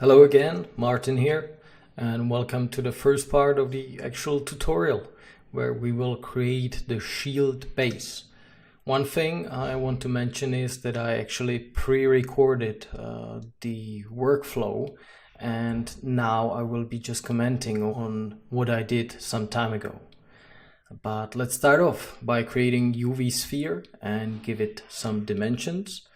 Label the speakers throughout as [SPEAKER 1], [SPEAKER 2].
[SPEAKER 1] Hello again, Martin here, and welcome to the first part of the actual tutorial where we will create the shield base. One thing I want to mention is that I actually pre-recorded the workflow, and now I will be just commenting on what I did some time ago. But let's start off by creating UV sphere and give it some dimensions.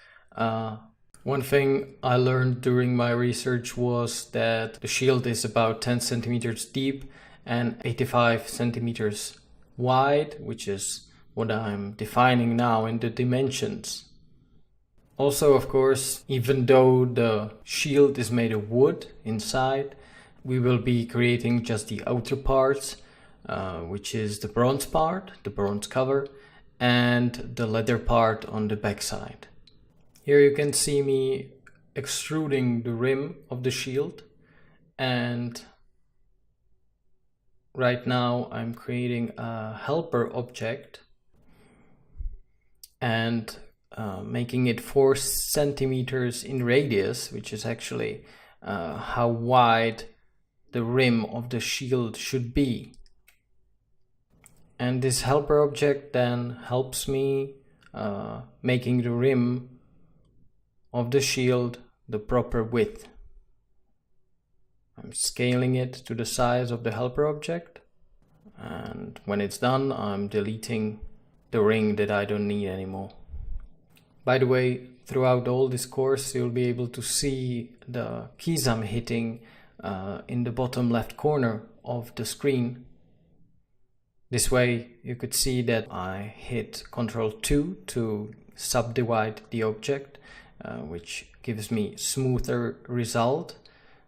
[SPEAKER 1] One thing I learned during my research was that the shield is about 10 centimeters deep and 85 centimeters wide, which is what I'm defining now in the dimensions. Also, of course, even though the shield is made of wood inside, we will be creating just the outer parts, which is the bronze part, the bronze cover, and the leather part on the backside. Here you can see me extruding the rim of the shield, and right now I'm creating a helper object and making it 4 centimeters in radius, which is actually how wide the rim of the shield should be. And this helper object then helps me making the rim of the shield the proper width. I'm scaling it to the size of the helper object, and when it's done I'm deleting the ring that I don't need anymore. By the way, throughout all this course you'll be able to see the keys I'm hitting in the bottom left corner of the screen. This way you could see that I hit Ctrl 2 to subdivide the object, which gives me smoother result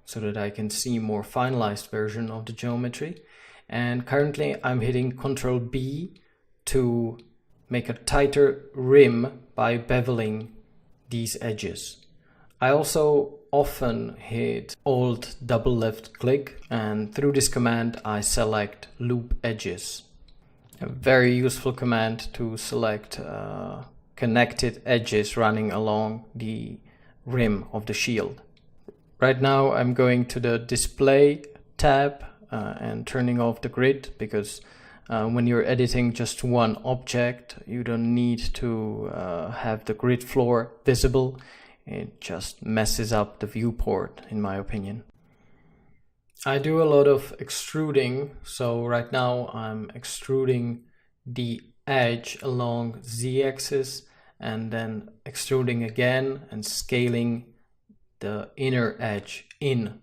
[SPEAKER 1] so that I can see more finalized version of the geometry. And currently I'm hitting Ctrl B to make a tighter rim by beveling these edges. I also often hit Alt double left click, and through this command I select loop edges. A very useful command to select connected edges running along the rim of the shield. Right now I'm going to the display tab and turning off the grid, because when you're editing just one object you don't need to have the grid floor visible. It just messes up the viewport, in my opinion. I do a lot of extruding, so right now I'm extruding the edge along z-axis and then extruding again and scaling the inner edge in.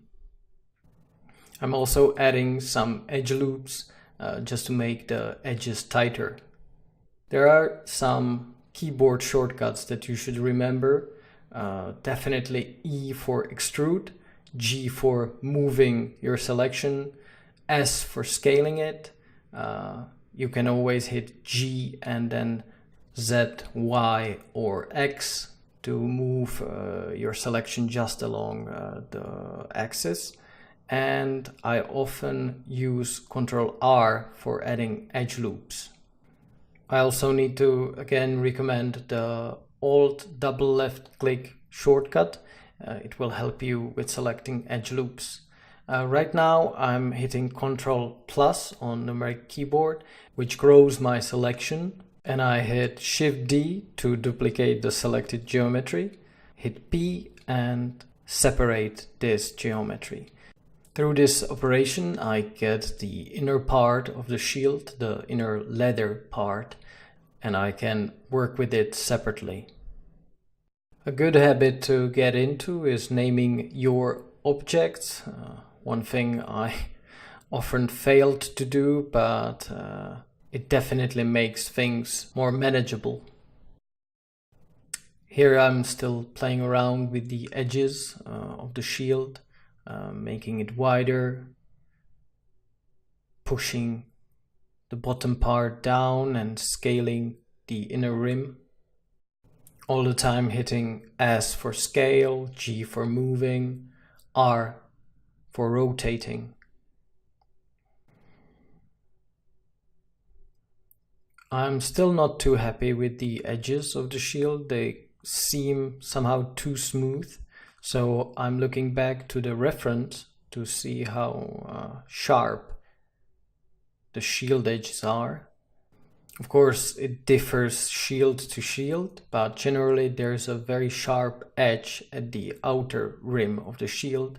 [SPEAKER 1] I'm also adding some edge loops just to make the edges tighter. There are some keyboard shortcuts that you should remember. Definitely E for extrude, G for moving your selection, S for scaling it. You can always hit G and then Z, Y or X to move your selection just along the axis. And I often use Ctrl R for adding edge loops. I also need to again recommend the Alt double left click shortcut. It will help you with selecting edge loops. Right now I'm hitting Ctrl plus on numeric keyboard, which grows my selection, and I hit Shift D to duplicate the selected geometry, hit P and separate this geometry. Through this operation I get the inner part of the shield, the inner leather part, and I can work with it separately. A good habit to get into is naming your objects. One thing I often failed to do, but it definitely makes things more manageable. Here I'm still playing around with the edges of the shield, making it wider, pushing the bottom part down and scaling the inner rim. All the time hitting S for scale, G for moving, R for rotating. I'm still not too happy with the edges of the shield. They seem somehow too smooth, So I'm looking back to the reference to see how sharp the shield edges are. Of course, it differs shield to shield, but generally there's a very sharp edge at the outer rim of the shield.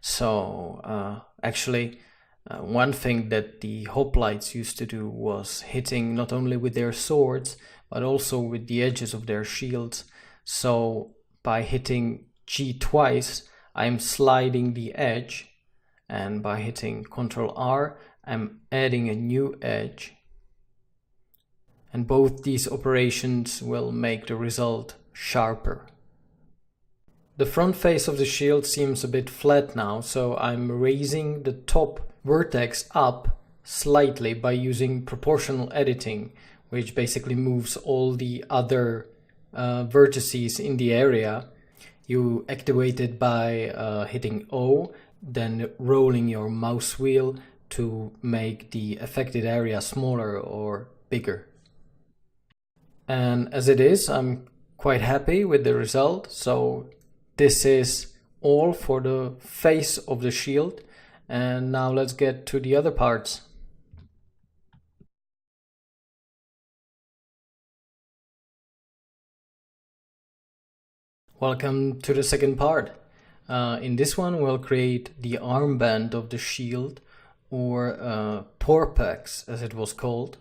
[SPEAKER 1] So actually, one thing that the hoplites used to do was hitting not only with their swords, but also with the edges of their shields. So by hitting G twice, I'm sliding the edge, and by hitting Ctrl R, I'm adding a new edge. And both these operations will make the result sharper. The front face of the shield seems a bit flat now, so I'm raising the top vertex up slightly by using proportional editing, which basically moves all the other vertices in the area. You activate it by hitting O, then rolling your mouse wheel to make the affected area smaller or bigger. And as it is, I'm quite happy with the result. So this is all for the face of the shield. And now let's get to the other parts. Welcome to the second part. In this one we'll create the armband of the shield, or porpex as it was called.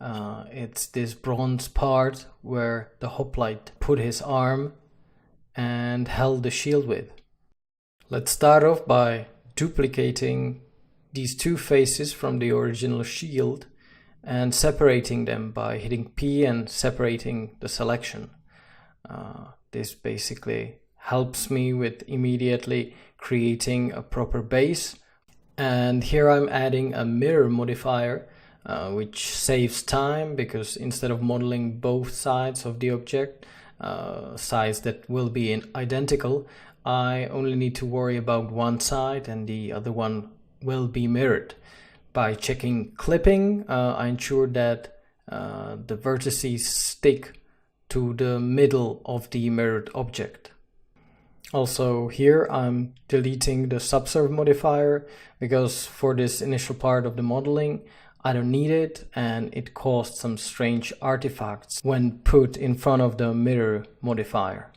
[SPEAKER 1] It's this bronze part where the hoplite put his arm and held the shield with. Let's start off by duplicating these two faces from the original shield and separating them by hitting P and separating the selection. This basically helps me with immediately creating a proper base. And here I'm adding a mirror modifier, which saves time, because instead of modeling both sides of the object, sides that will be identical, I only need to worry about one side and the other one will be mirrored. By checking clipping, I ensure that the vertices stick to the middle of the mirrored object. Also here I'm deleting the subsurf modifier, because for this initial part of the modeling I don't need it, and it caused some strange artifacts when put in front of the mirror modifier.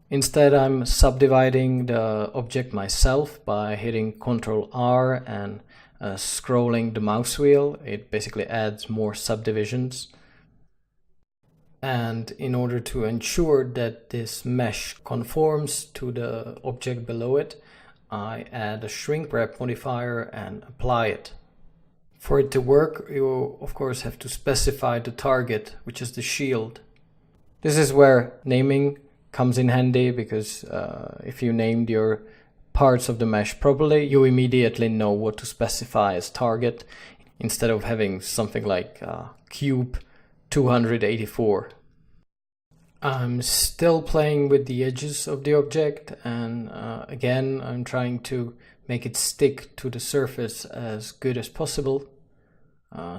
[SPEAKER 1] Instead I'm subdividing the object myself by hitting Ctrl R and scrolling the mouse wheel. It basically adds more subdivisions. And in order to ensure that this mesh conforms to the object below it, I add a shrink wrap modifier and apply it. For it to work, you of course have to specify the target, which is the shield. This is where naming comes in handy, because if you named your parts of the mesh properly, you immediately know what to specify as target, instead of having something like cube 284. I'm still playing with the edges of the object, and again I'm trying to make it stick to the surface as good as possible.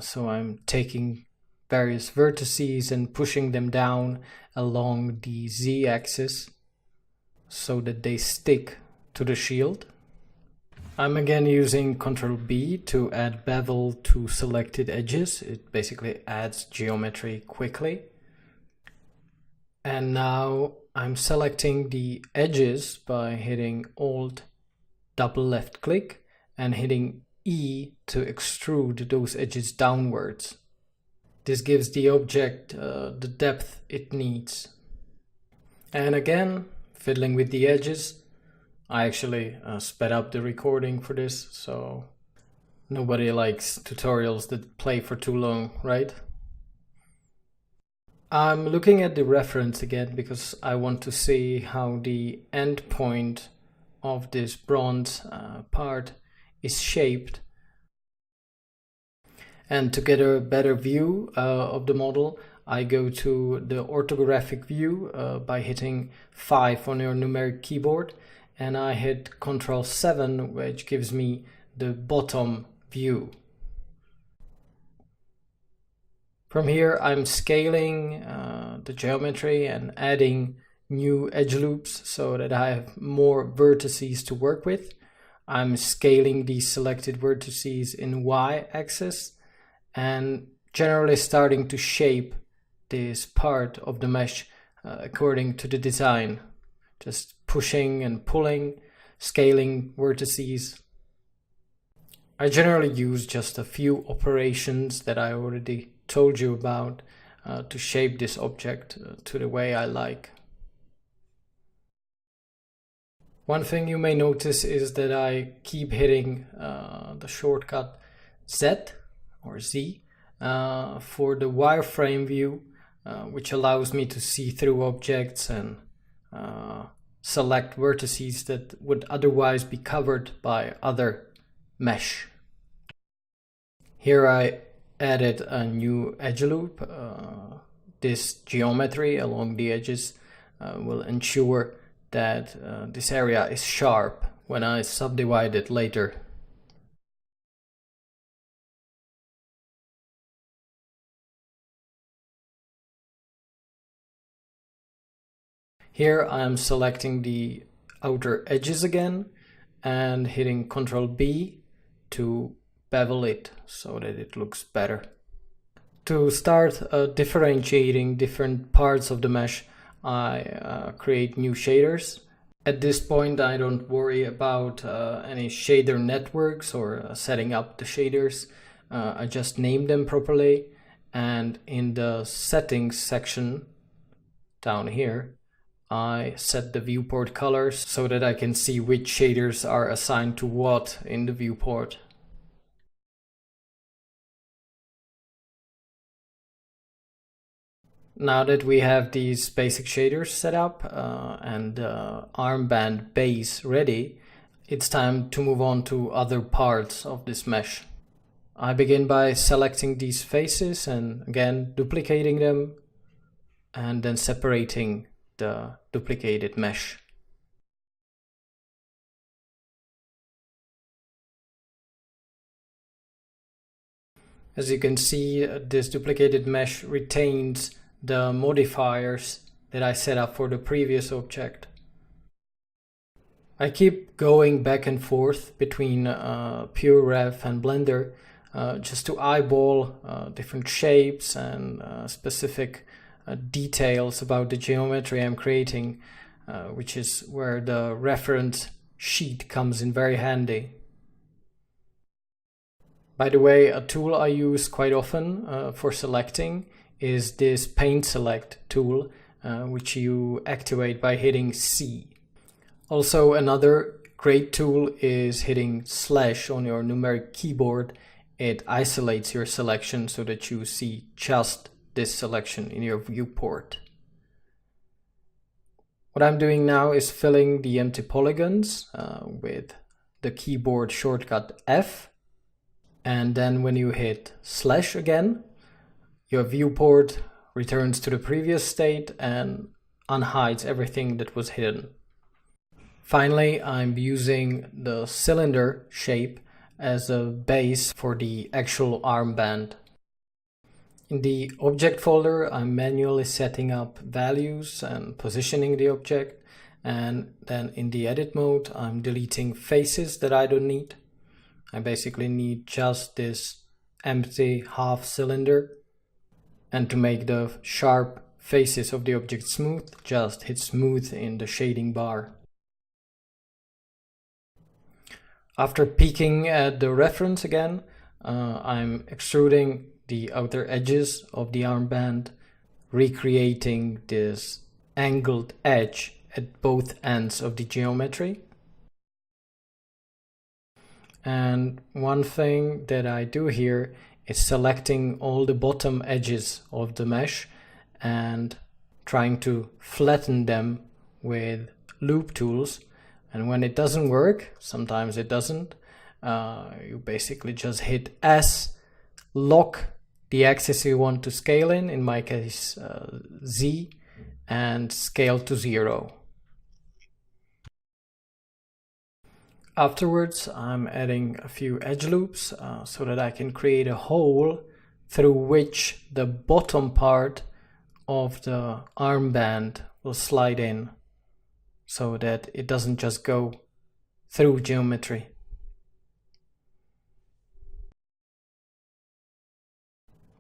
[SPEAKER 1] So I'm taking various vertices and pushing them down along the z-axis so that they stick to the shield. I'm again using Ctrl B to add bevel to selected edges. It basically adds geometry quickly. And now I'm selecting the edges by hitting Alt double left click and hitting E to extrude those edges downwards. This gives the object the depth it needs. And again, fiddling with the edges. I actually sped up the recording for this, so nobody likes tutorials that play for too long, right? I'm looking at the reference again because I want to see how the end point of this bronze part is shaped. And to get a better view of the model, I go to the orthographic view by hitting 5 on your numeric keyboard, and I hit Ctrl 7, which gives me the bottom view. From here I'm scaling the geometry and adding new edge loops so that I have more vertices to work with. I'm scaling these selected vertices in y-axis and generally starting to shape this part of the mesh according to the design. Just pushing and pulling, scaling vertices. I generally use just a few operations that I already told you about to shape this object to the way I like. One thing you may notice is that I keep hitting the shortcut Z or Z for the wireframe view, which allows me to see through objects and select vertices that would otherwise be covered by other mesh. Here I added a new edge loop. This geometry along the edges will ensure that this area is sharp when I subdivide it later. Here I am selecting the outer edges again and hitting Ctrl B to bevel it so that it looks better. To start differentiating different parts of the mesh, I create new shaders. At this point I don't worry about any shader networks or setting up the shaders. I just name them properly, and in the settings section down here I set the viewport colors so that I can see which shaders are assigned to what in the viewport. Now that we have these basic shaders set up and the ARMBAND base ready, it's time to move on to other parts of this mesh. I begin by selecting these faces and again duplicating them and then separating the duplicated mesh. As you can see, this duplicated mesh retains the modifiers that I set up for the previous object. I keep going back and forth between PureRef and Blender just to eyeball different shapes and specific details about the geometry I'm creating, which is where the reference sheet comes in very handy. By the way, a tool I use quite often for selecting is this Paint Select tool, which you activate by hitting C. Also, another great tool is hitting / on your numeric keyboard. It isolates your selection so that you see just this selection in your viewport. What I'm doing now is filling the empty polygons with the keyboard shortcut F, and then when you hit / again, your viewport returns to the previous state and unhides everything that was hidden. Finally, I'm using the cylinder shape as a base for the actual armband. In the object folder, I'm manually setting up values and positioning the object, and then in the edit mode, I'm deleting faces that I don't need. I basically need just this empty half cylinder. And to make the sharp faces of the object smooth, just hit smooth in the shading bar. After peeking at the reference again, I'm extruding the outer edges of the armband, recreating this angled edge at both ends of the geometry. And one thing that I do here is selecting all the bottom edges of the mesh and trying to flatten them with loop tools. And when it doesn't work, sometimes it doesn't, you basically just hit S, lock the axis you want to scale in my case Z, and scale to 0. Afterwards, I'm adding a few edge loops so that I can create a hole through which the bottom part of the armband will slide in so that it doesn't just go through geometry.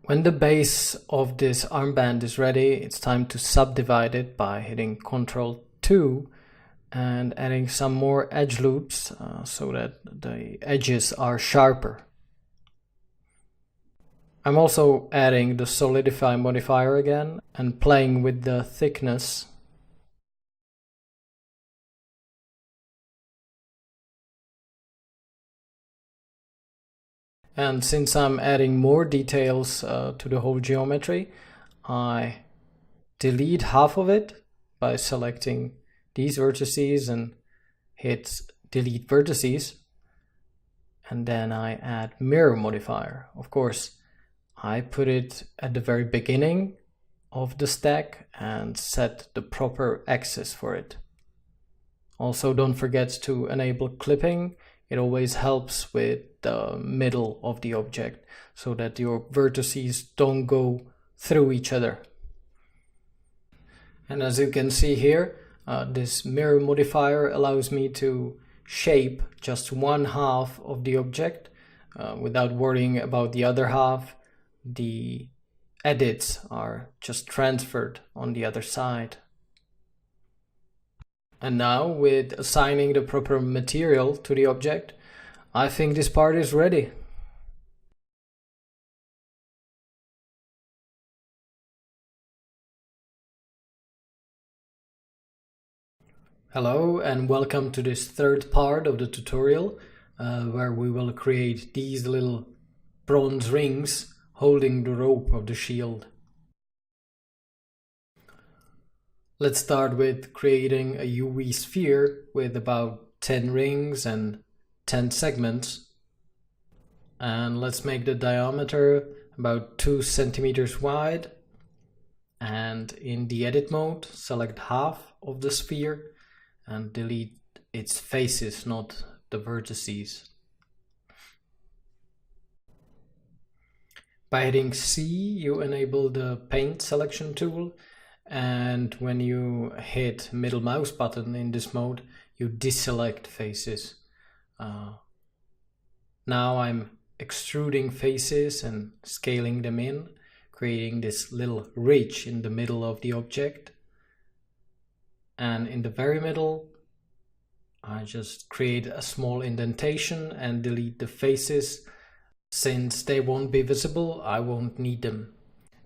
[SPEAKER 1] When the base of this armband is ready, it's time to subdivide it by hitting Ctrl 2 and adding some more edge loops so that the edges are sharper. I'm also adding the solidify modifier again and playing with the thickness. And since I'm adding more details to the whole geometry, I delete half of it by selecting these vertices and hit delete vertices. And then I add mirror modifier. Of course, I put it at the very beginning of the stack and set the proper axis for it. Also, don't forget to enable clipping. It always helps with the middle of the object so that your vertices don't go through each other. And as you can see here, this mirror modifier allows me to shape just one half of the object without worrying about the other half. The edits are just transferred on the other side. And now, with assigning the proper material to the object, I think this part is ready. Hello and welcome to this third part of the tutorial where we will create these little bronze rings holding the rope of the shield. Let's start with creating a UV sphere with about 10 rings and 10 segments. And let's make the diameter about 2 centimeters wide. And in the edit mode, select half of the sphere and delete its faces, not the vertices. By hitting C, you enable the paint selection tool. And when you hit middle mouse button in this mode, you deselect faces. Now I'm extruding faces and scaling them in, creating this little ridge in the middle of the object. And in the very middle, I just create a small indentation and delete the faces. Since they won't be visible, I won't need them.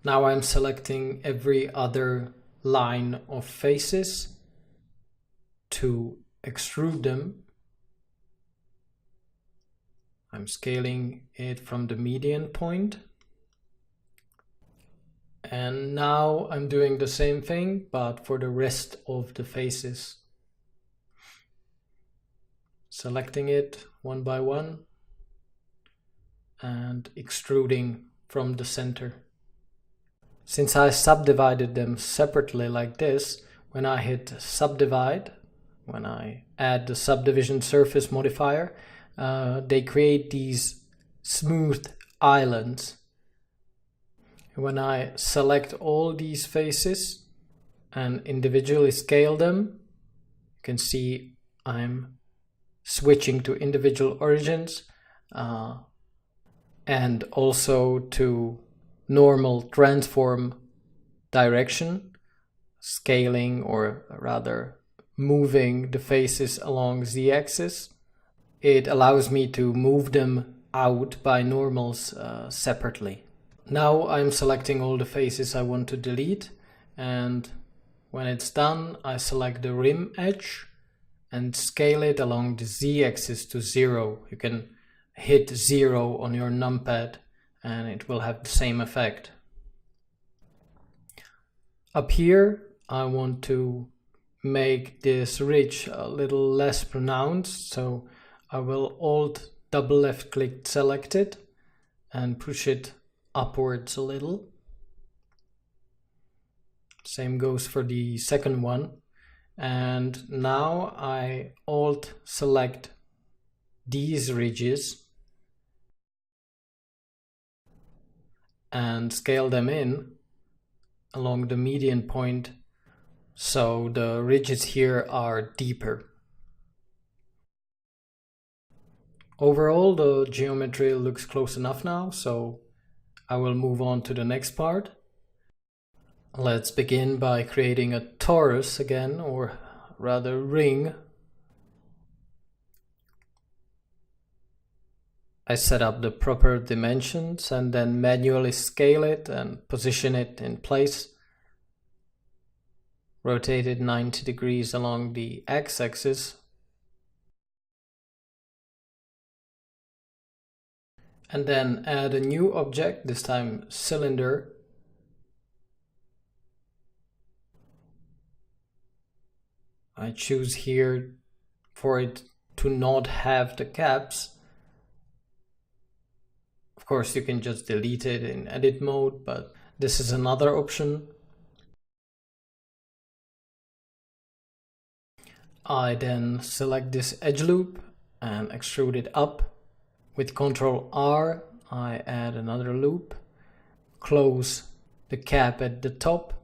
[SPEAKER 1] Now I'm selecting every other line of faces to extrude them. I'm scaling it from the median point. And now I'm doing the same thing, but for the rest of the faces. Selecting it one by one and extruding from the center. Since I subdivided them separately like this, when I hit subdivide, when I add the subdivision surface modifier, they create these smooth islands. When I select all these faces and individually scale them, you can see I'm switching to individual origins and also to normal transform direction, scaling or rather moving the faces along z-axis. It allows me to move them out by normals separately. Now I'm selecting all the faces I want to delete, and when it's done I select the rim edge and scale it along the z-axis to 0. You can hit 0 on your numpad and it will have the same effect. Up here I want to make this ridge a little less pronounced, so I will Alt double left click select it and push it upwards a little. Same goes for the second one. And now I Alt select these ridges and scale them in along the median point so the ridges here are deeper. Overall, the geometry looks close enough now, so I will move on to the next part. Let's begin by creating a torus again, or rather ring. I set up the proper dimensions and then manually scale it and position it in place. Rotate it 90 degrees along the x-axis. And then add a new object, this time cylinder. I choose here for it to not have the caps. Of course, you can just delete it in edit mode, but this is another option. I then select this edge loop and extrude it up. With Ctrl R, I add another loop, close the cap at the top.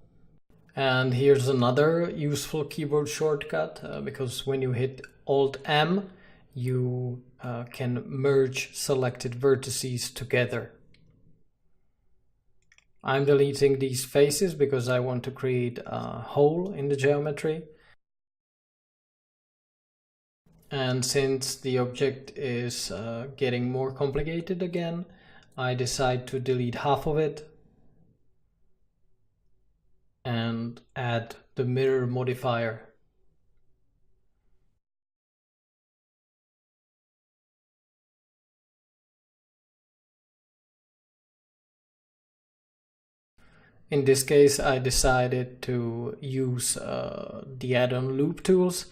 [SPEAKER 1] And here's another useful keyboard shortcut, because when you hit Alt M, you can merge selected vertices together. I'm deleting these faces because I want to create a hole in the geometry. And since the object is getting more complicated again, I decide to delete half of it and add the mirror modifier. In this case, I decided to use the add-on loop tools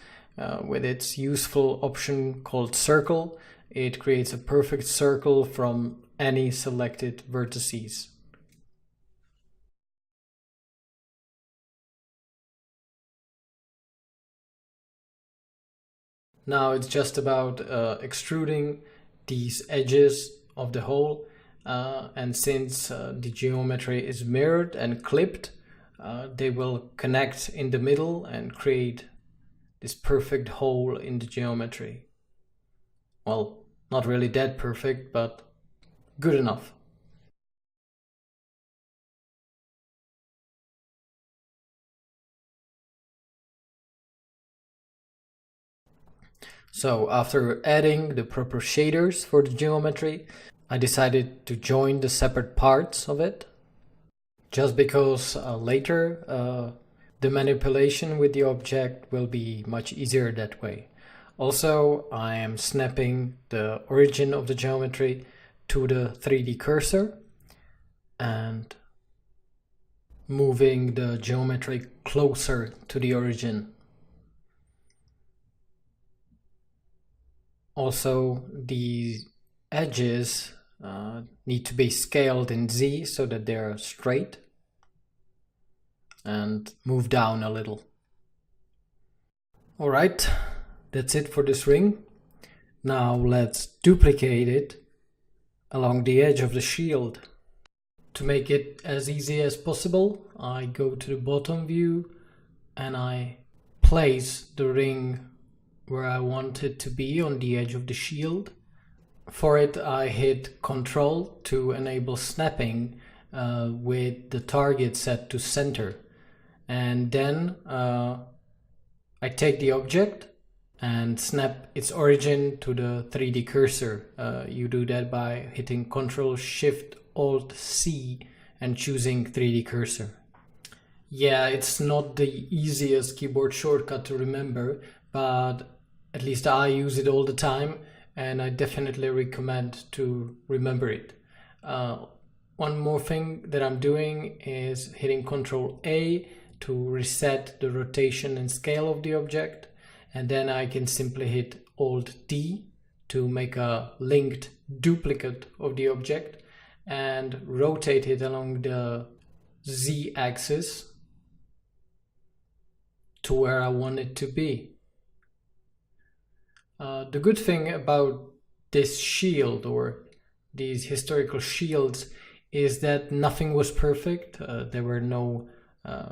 [SPEAKER 1] with its useful option called circle. It creates a perfect circle from any selected vertices. Now it's just about extruding these edges of the hole, and since the geometry is mirrored and clipped, they will connect in the middle and create this perfect hole in the geometry. Well, not really that perfect, but good enough. So after adding the proper shaders for the geometry, I decided to join the separate parts of it, just because later the manipulation with the object will be much easier that way. Also, I am snapping the origin of the geometry to the 3D cursor and moving the geometry closer to the origin. Also, the edges need to be scaled in Z so that they're straight, and move down a little. Alright, that's it for this ring. Now let's duplicate it along the edge of the shield. To make it as easy as possible, I go to the bottom view and I place the ring where I want it to be on the edge of the shield. For it, I hit Ctrl to enable snapping with the target set to center. And then I take the object and snap its origin to the 3D cursor. You do that by hitting Ctrl Shift Alt C and choosing 3D cursor. Yeah, it's not the easiest keyboard shortcut to remember, but at least I use it all the time, and I definitely recommend to remember it. One more thing that I'm doing is hitting Ctrl A to reset the rotation and scale of the object, and then I can simply hit Alt D to make a linked duplicate of the object and rotate it along the Z axis to where I want it to be. The good thing about this shield, or these historical shields, is that nothing was perfect. There were no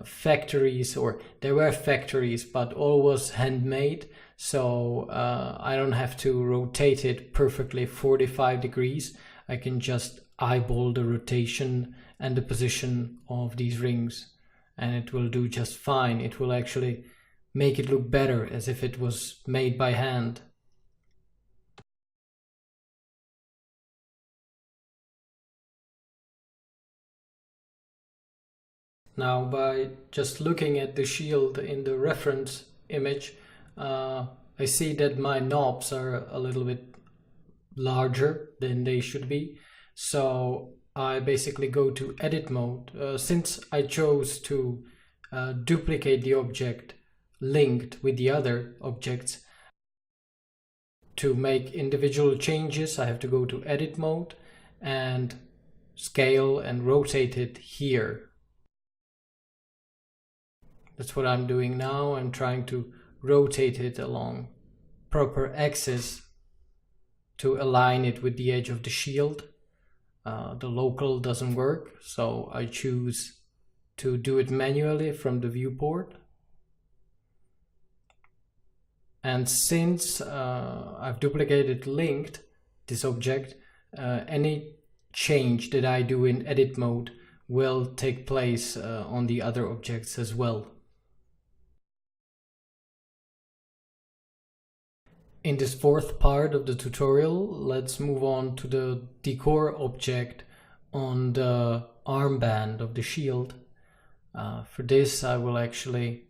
[SPEAKER 1] factories, or there were factories, but all was handmade. So I don't have to rotate it perfectly 45 degrees. I can just eyeball the rotation and the position of these rings, and it will do just fine. It will actually make it look better, as if it was made by hand. Now, by just looking at the shield in the reference image, I see that my knobs are a little bit larger than they should be. So I basically go to edit mode. Since I chose to duplicate the object linked with the other objects, to make individual changes I have to go to edit mode and scale and rotate it here. That's what I'm doing now. I'm trying to rotate it along proper axis to align it with the edge of the shield. The local doesn't work, so I choose to do it manually from the viewport. And since I've duplicated linked this object, any change that I do in edit mode will take place on the other objects as well. In this fourth part of the tutorial, let's move on to the decor object on the armband of the shield. For this, I will actually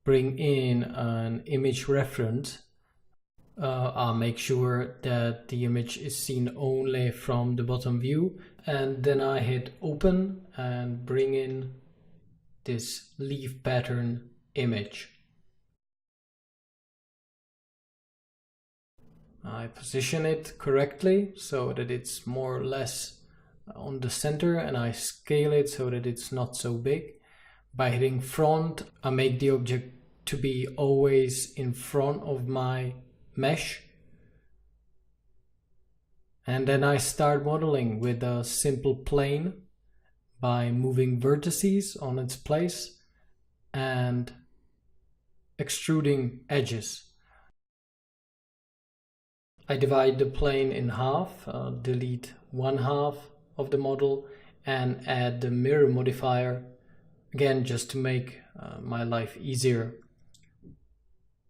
[SPEAKER 1] bring in an image reference. I'll make sure that the image is seen only from the bottom view, and then I hit open and bring in this leaf pattern image. I position it correctly so that it's more or less on the center, and I scale it so that it's not so big. By hitting front, I make the object to be always in front of my mesh. And then I start modeling with a simple plane by moving vertices on its place and extruding edges. I divide the plane in half, delete one half of the model and add the mirror modifier, again just to make my life easier.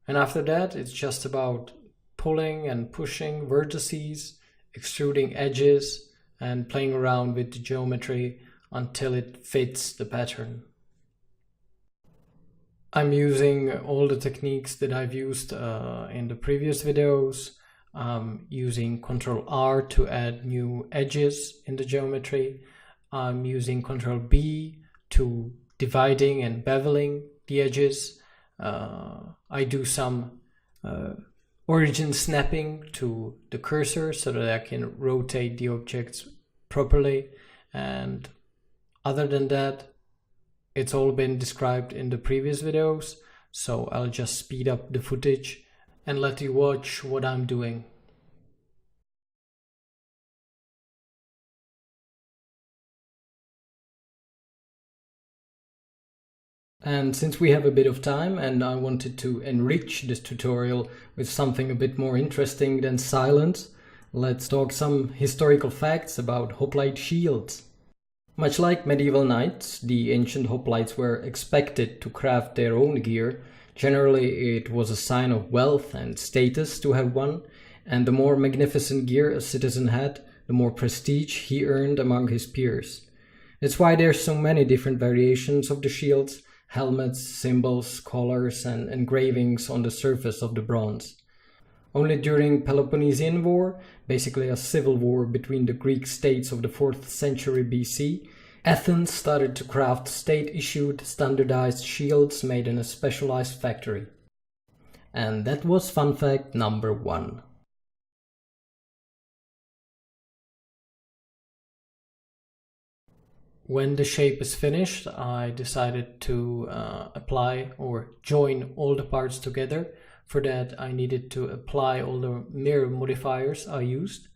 [SPEAKER 1] And after that, it's just about pulling and pushing vertices, extruding edges, and playing around with the geometry until it fits the pattern. I'm using all the techniques that I've used in the previous videos. I'm using Ctrl R to add new edges in the geometry. I'm using Ctrl B to dividing and beveling the edges. I do some origin snapping to the cursor so that I can rotate the objects properly. And other than that, it's all been described in the previous videos. So I'll just speed up the footage and let you watch what I'm doing. And since we have a bit of time and I wanted to enrich this tutorial with something a bit more interesting than silence, let's talk some historical facts about hoplite shields. Much like medieval knights, the ancient hoplites were expected to craft their own gear. Generally, it was a sign of wealth and status to have one, and the more magnificent gear a citizen had, the more prestige he earned among his peers. That's why there's so many different variations of the shields, helmets, symbols, collars, and engravings on the surface of the bronze. Only during Peloponnesian War, basically a civil war between the Greek states of the 4th century BC, Athens started to craft state-issued, standardized shields made in a specialized factory. And that was fun fact number 1. When the shape is finished, I decided to apply or join all the parts together. For that, I needed to apply all the mirror modifiers I used.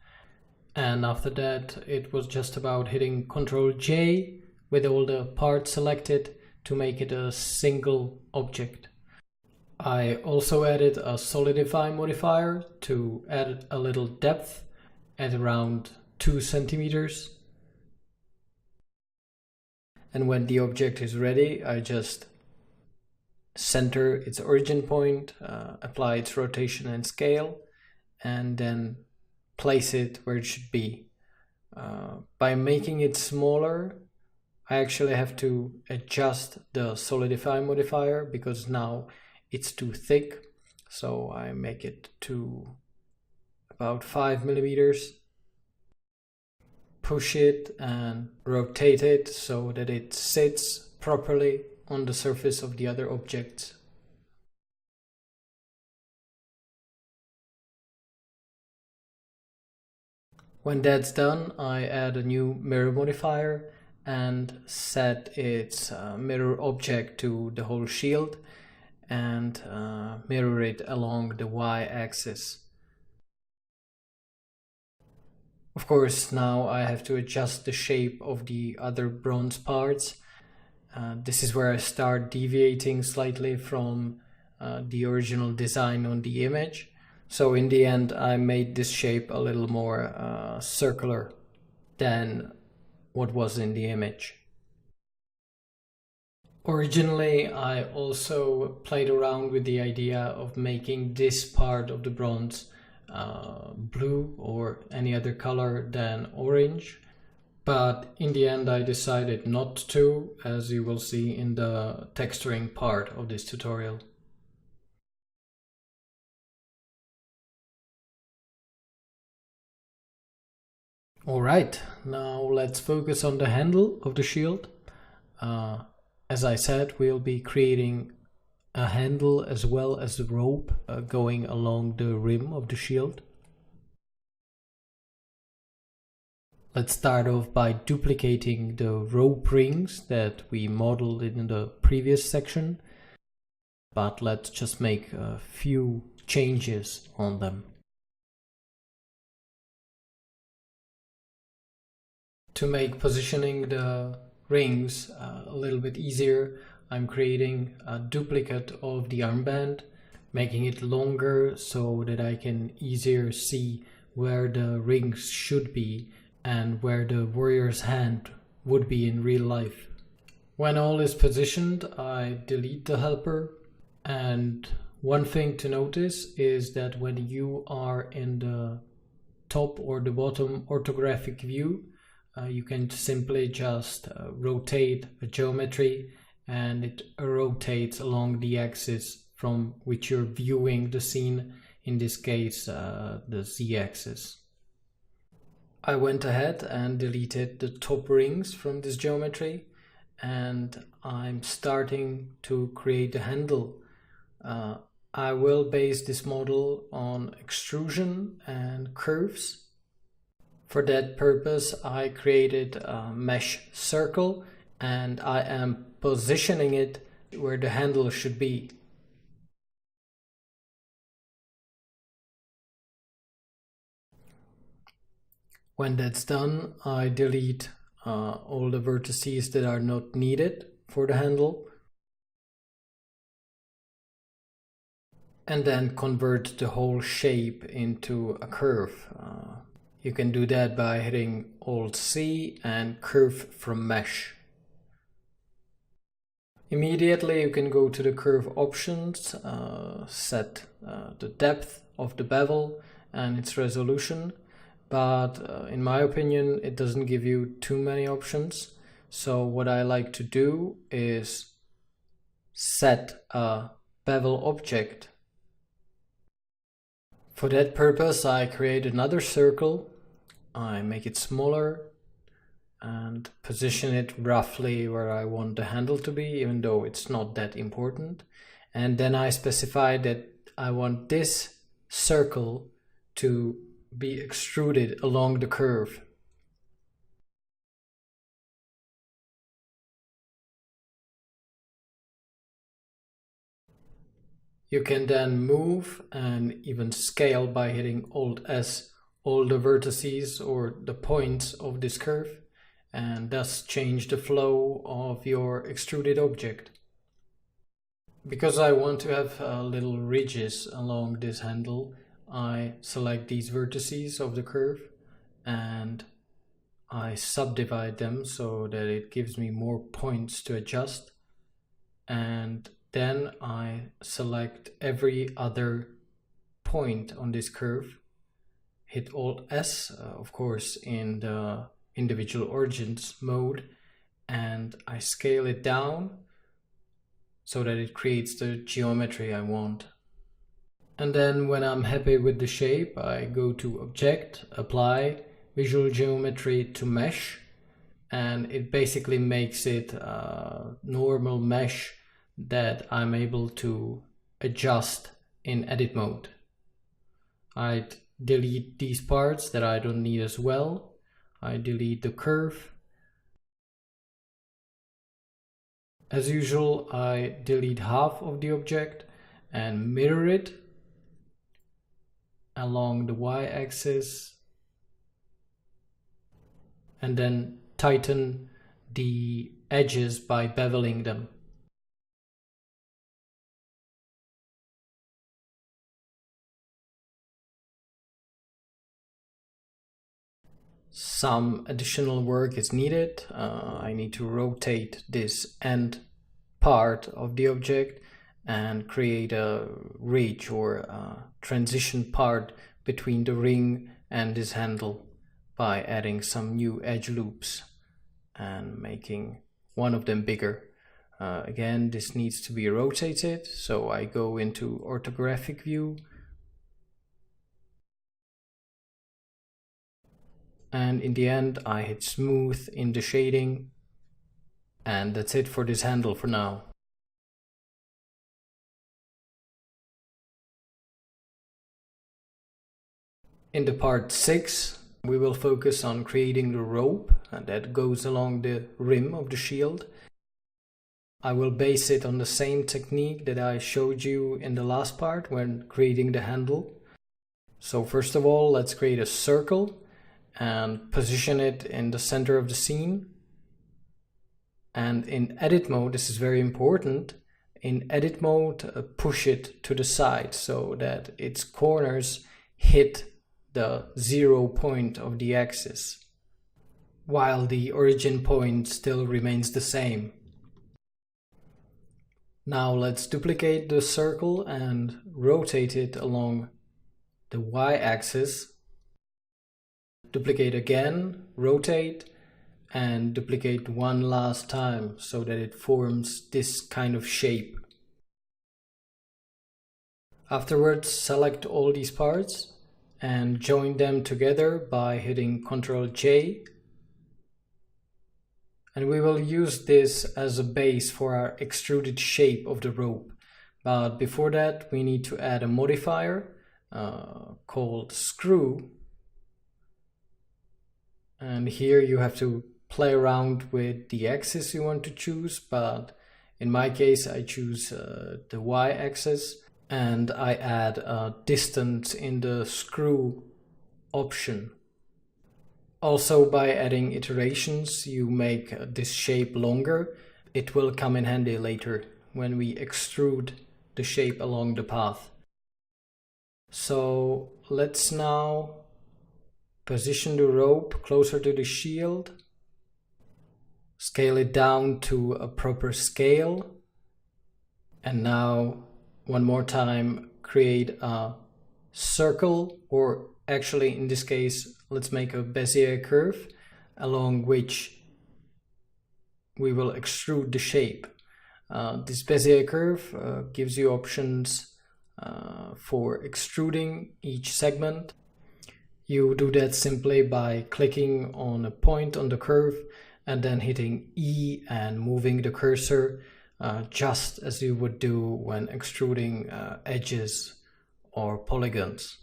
[SPEAKER 1] And after that, it was just about hitting Ctrl J with all the parts selected to make it a single object. I also added a solidify modifier to add a little depth at around 2 centimeters. And when the object is ready, I just center its origin point, apply its rotation and scale, and then place it where it should be. By making it smaller, I actually have to adjust the solidify modifier because now it's too thick. So I make it to about 5 millimeters. Push it and rotate it so that it sits properly on the surface of the other objects. When that's done, I add a new mirror modifier and set its mirror object to the whole shield and mirror it along the y-axis. Of course, now I have to adjust the shape of the other bronze parts. This is where I start deviating slightly from the original design on the image. So in the end, I made this shape a little more circular than what was in the image. Originally, I also played around with the idea of making this part of the bronze blue or any other color than orange, but in the end I decided not to, as you will see in the texturing part of this tutorial. Alright, now let's focus on the handle of the shield. As I said, we'll be creating a handle as well as the rope going along the rim of the shield. Let's start off by duplicating the rope rings that we modeled in the previous section, but let's just make a few changes on them. To make positioning the rings a little bit easier, I'm creating a duplicate of the armband, making it longer so that I can easier see where the rings should be and where the warrior's hand would be in real life. When all is positioned, I delete the helper, and one thing to notice is that when you are in the top or the bottom orthographic view, you can simply just rotate a geometry and it rotates along the axis from which you're viewing the scene, in this case the z-axis. I went ahead and deleted the top rings from this geometry, and I'm starting to create a handle. I will base this model on extrusion and curves. For that purpose, I created a mesh circle and I am positioning it where the handle should be. When that's done, I delete all the vertices that are not needed for the handle, and then convert the whole shape into a curve. You can do that by hitting Alt-C and curve from mesh. Immediately you can go to the curve options, set the depth of the bevel and its resolution, but in my opinion it doesn't give you too many options. So what I like to do is set a bevel object. For that purpose I create another circle, I make it smaller and position it roughly where I want the handle to be, even though it's not that important. And then I specify that I want this circle to be extruded along the curve. You can then move and even scale by hitting Alt-S all the vertices or the points of this curve, and thus change the flow of your extruded object. Because I want to have little ridges along this handle, I select these vertices of the curve and I subdivide them so that it gives me more points to adjust, and then I select every other point on this curve, hit Alt S, of course in the individual origins mode, and I scale it down so that it creates the geometry I want. And then when I'm happy with the shape, I go to Object, Apply, Visual Geometry to Mesh, and it basically makes it a normal mesh that I'm able to adjust in edit mode. I delete these parts that I don't need as well. I delete the curve. As usual, I delete half of the object and mirror it along the y-axis, and then tighten the edges by beveling them. Some additional work is needed. I need to rotate this end part of the object and create a ridge or a transition part between the ring and this handle by adding some new edge loops and making one of them bigger. Again, this needs to be rotated, so I go into orthographic view, and in the end I hit smooth in the shading, and that's it for this handle for now. In the part 6, we will focus on creating the rope that goes along the rim of the shield. I will base it on the same technique that I showed you in the last part when creating the handle. So first of all, let's create a circle and position it in the center of the scene. And in edit mode, this is very important, in edit mode push it to the side so that its corners hit the 0 point of the axis, while the origin point still remains the same. Now let's duplicate the circle and rotate it along the y-axis. Duplicate again, rotate, and duplicate one last time so that it forms this kind of shape. Afterwards, select all these parts and join them together by hitting Ctrl J. And we will use this as a base for our extruded shape of the rope. But before that, we need to add a modifier called screw. And here you have to play around with the axis you want to choose, but in my case I choose the y-axis, and I add a distance in the screw option. Also, by adding iterations, you make this shape longer. It will come in handy later when we extrude the shape along the path. So let's now position the rope closer to the shield, scale it down to a proper scale, and now one more time create a circle, or actually in this case let's make a Bezier curve along which we will extrude the shape. This Bezier curve gives you options for extruding each segment. You do that simply by clicking on a point on the curve and then hitting E and moving the cursor just as you would do when extruding edges or polygons.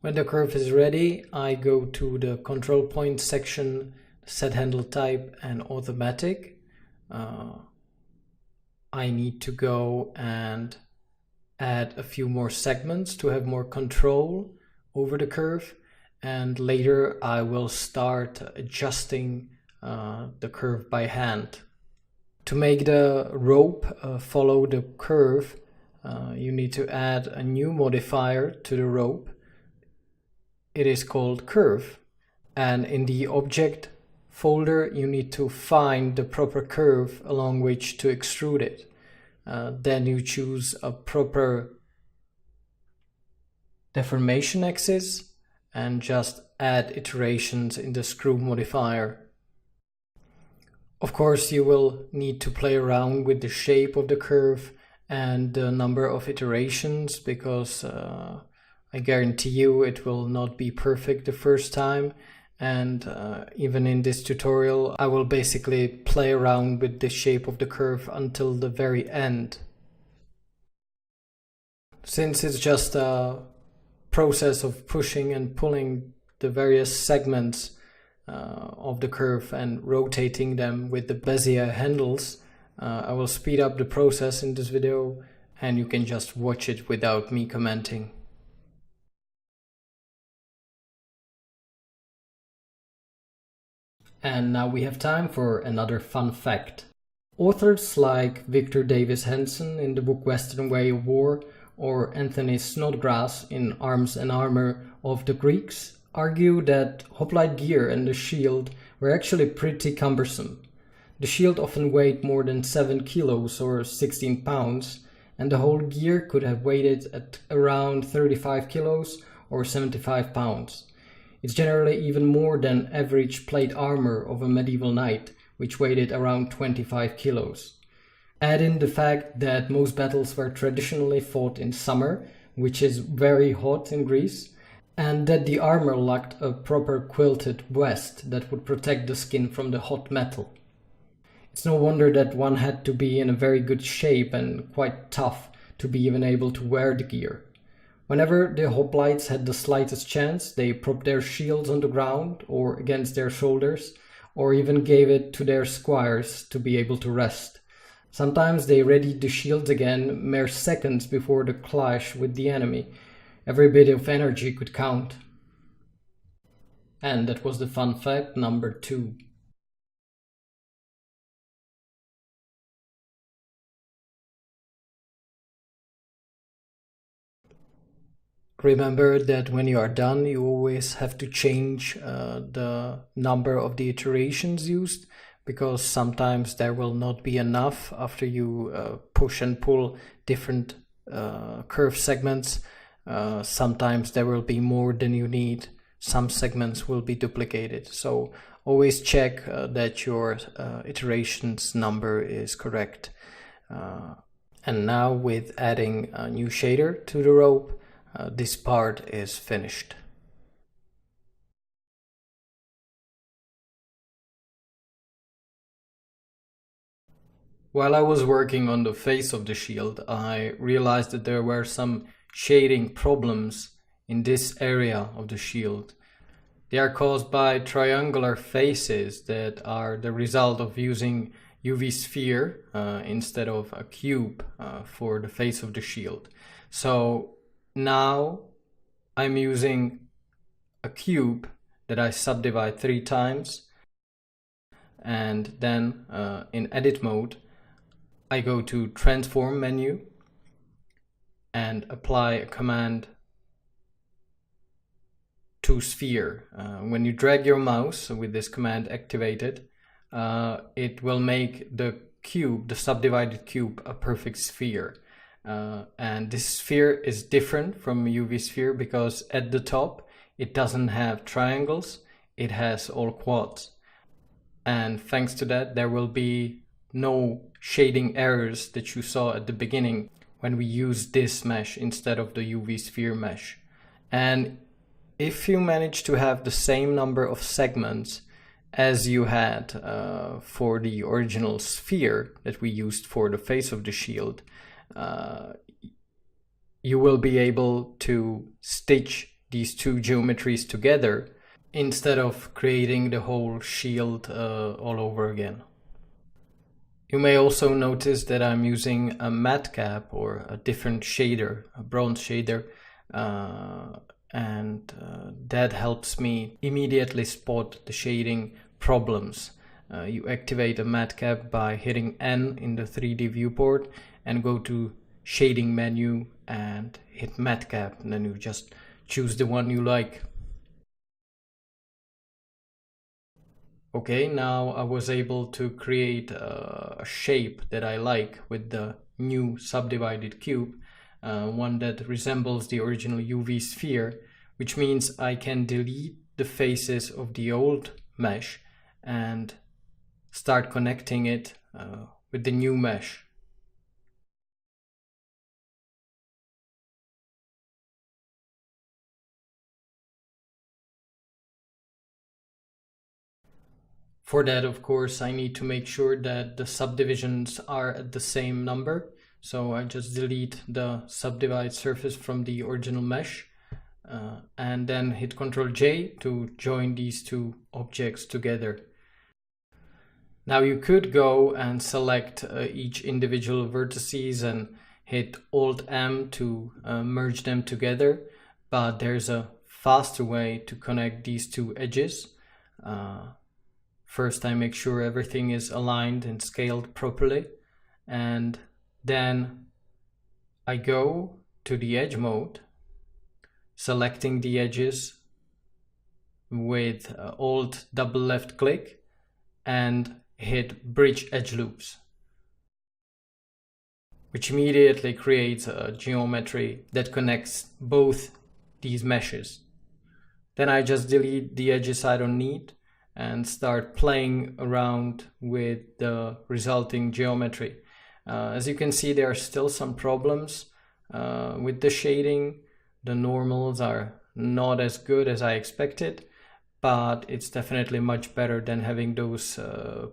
[SPEAKER 1] When the curve is ready, I go to the control point section, set handle type and automatic. I need to go and add a few more segments to have more control over the curve, and later I will start adjusting the curve by hand. To make the rope follow the curve, you need to add a new modifier to the rope. It is called curve, and in the object folder you need to find the proper curve along which to extrude it. Then you choose a proper deformation axis and just add iterations in the screw modifier. Of course, you will need to play around with the shape of the curve and the number of iterations, because I guarantee you it will not be perfect the first time. And even in this tutorial, I will basically play around with the shape of the curve until the very end. Since it's just a process of pushing and pulling the various segments of the curve and rotating them with the Bezier handles, I will speed up the process in this video, and you can just watch it without me commenting. And now we have time for another fun fact. Authors like Victor Davis Hanson in the book Western Way of War, or Anthony Snodgrass in Arms and Armor of the Greeks, argue that hoplite gear and the shield were actually pretty cumbersome. The shield often weighed more than 7 kilos or 16 pounds, and the whole gear could have weighed at around 35 kilos or 75 pounds. It's generally even more than average plate armor of a medieval knight, which weighed around 25 kilos. Add in the fact that most battles were traditionally fought in summer, which is very hot in Greece, and that the armor lacked a proper quilted vest that would protect the skin from the hot metal. It's no wonder that one had to be in a very good shape and quite tough to be even able to wear the gear. Whenever the hoplites had the slightest chance, they propped their shields on the ground or against their shoulders, or even gave it to their squires to be able to rest. Sometimes they readied the shields again mere seconds before the clash with the enemy. Every bit of energy could count. And that was the fun fact number 2. Remember that when you are done, you always have to change the number of the iterations used, because sometimes there will not be enough after you push and pull different curve segments. Sometimes there will be more than you need. Some segments will be duplicated. So always check that your iterations number is correct. And now with adding a new shader to the rope, this part is finished. While I was working on the face of the shield, I realized that there were some shading problems in this area of the shield. They are caused by triangular faces that are the result of using UV sphere instead of a cube for the face of the shield. So now I'm using a cube that I subdivide 3 times, and then in edit mode I go to transform menu and apply a command to sphere. When you drag your mouse with this command activated, it will make the cube, the subdivided cube, a perfect sphere. And this sphere is different from UV sphere because at the top it doesn't have triangles, it has all quads. And thanks to that, there will be no shading errors that you saw at the beginning when we use this mesh instead of the UV sphere mesh. And if you manage to have the same number of segments as you had for the original sphere that we used for the face of the shield, you will be able to stitch these 2 geometries together instead of creating the whole shield all over again. You may also notice that I'm using a matte cap or a different shader, a bronze shader, and that helps me immediately spot the shading problems. You activate a matcap by hitting N in the 3D viewport and go to shading menu and hit matcap, and then you just choose the one you like. Okay, now I was able to create a shape that I like with the new subdivided cube, one that resembles the original UV sphere, which means I can delete the faces of the old mesh and start connecting it with the new mesh. For that, of course, I need to make sure that the subdivisions are at the same number. So I just delete the subdivide surface from the original mesh and then hit Ctrl J to join these two objects together. Now you could go and select each individual vertices and hit Alt M to merge them together, but there's a faster way to connect these two edges. First, I make sure everything is aligned and scaled properly, and then I go to the edge mode, selecting the edges with Alt double left click and hit Bridge Edge Loops, which immediately creates a geometry that connects both these meshes. Then I just delete the edges I don't need and start playing around with the resulting geometry. As you can see, there are still some problems with the shading. The normals are not as good as I expected, but it's definitely much better than having those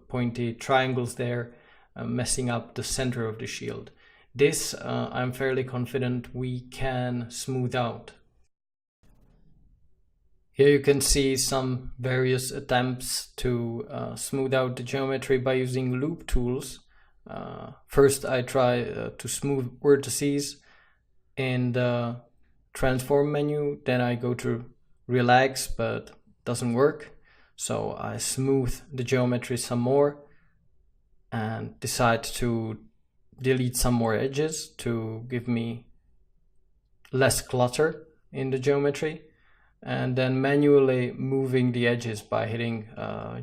[SPEAKER 1] pointy triangles there messing up the center of the shield. This, I'm fairly confident we can smooth out. Here you can see some various attempts to smooth out the geometry by using loop tools. First I try to smooth vertices in the transform menu, then I go to relax, but doesn't work. So I smooth the geometry some more and decide to delete some more edges to give me less clutter in the geometry, and then manually moving the edges by hitting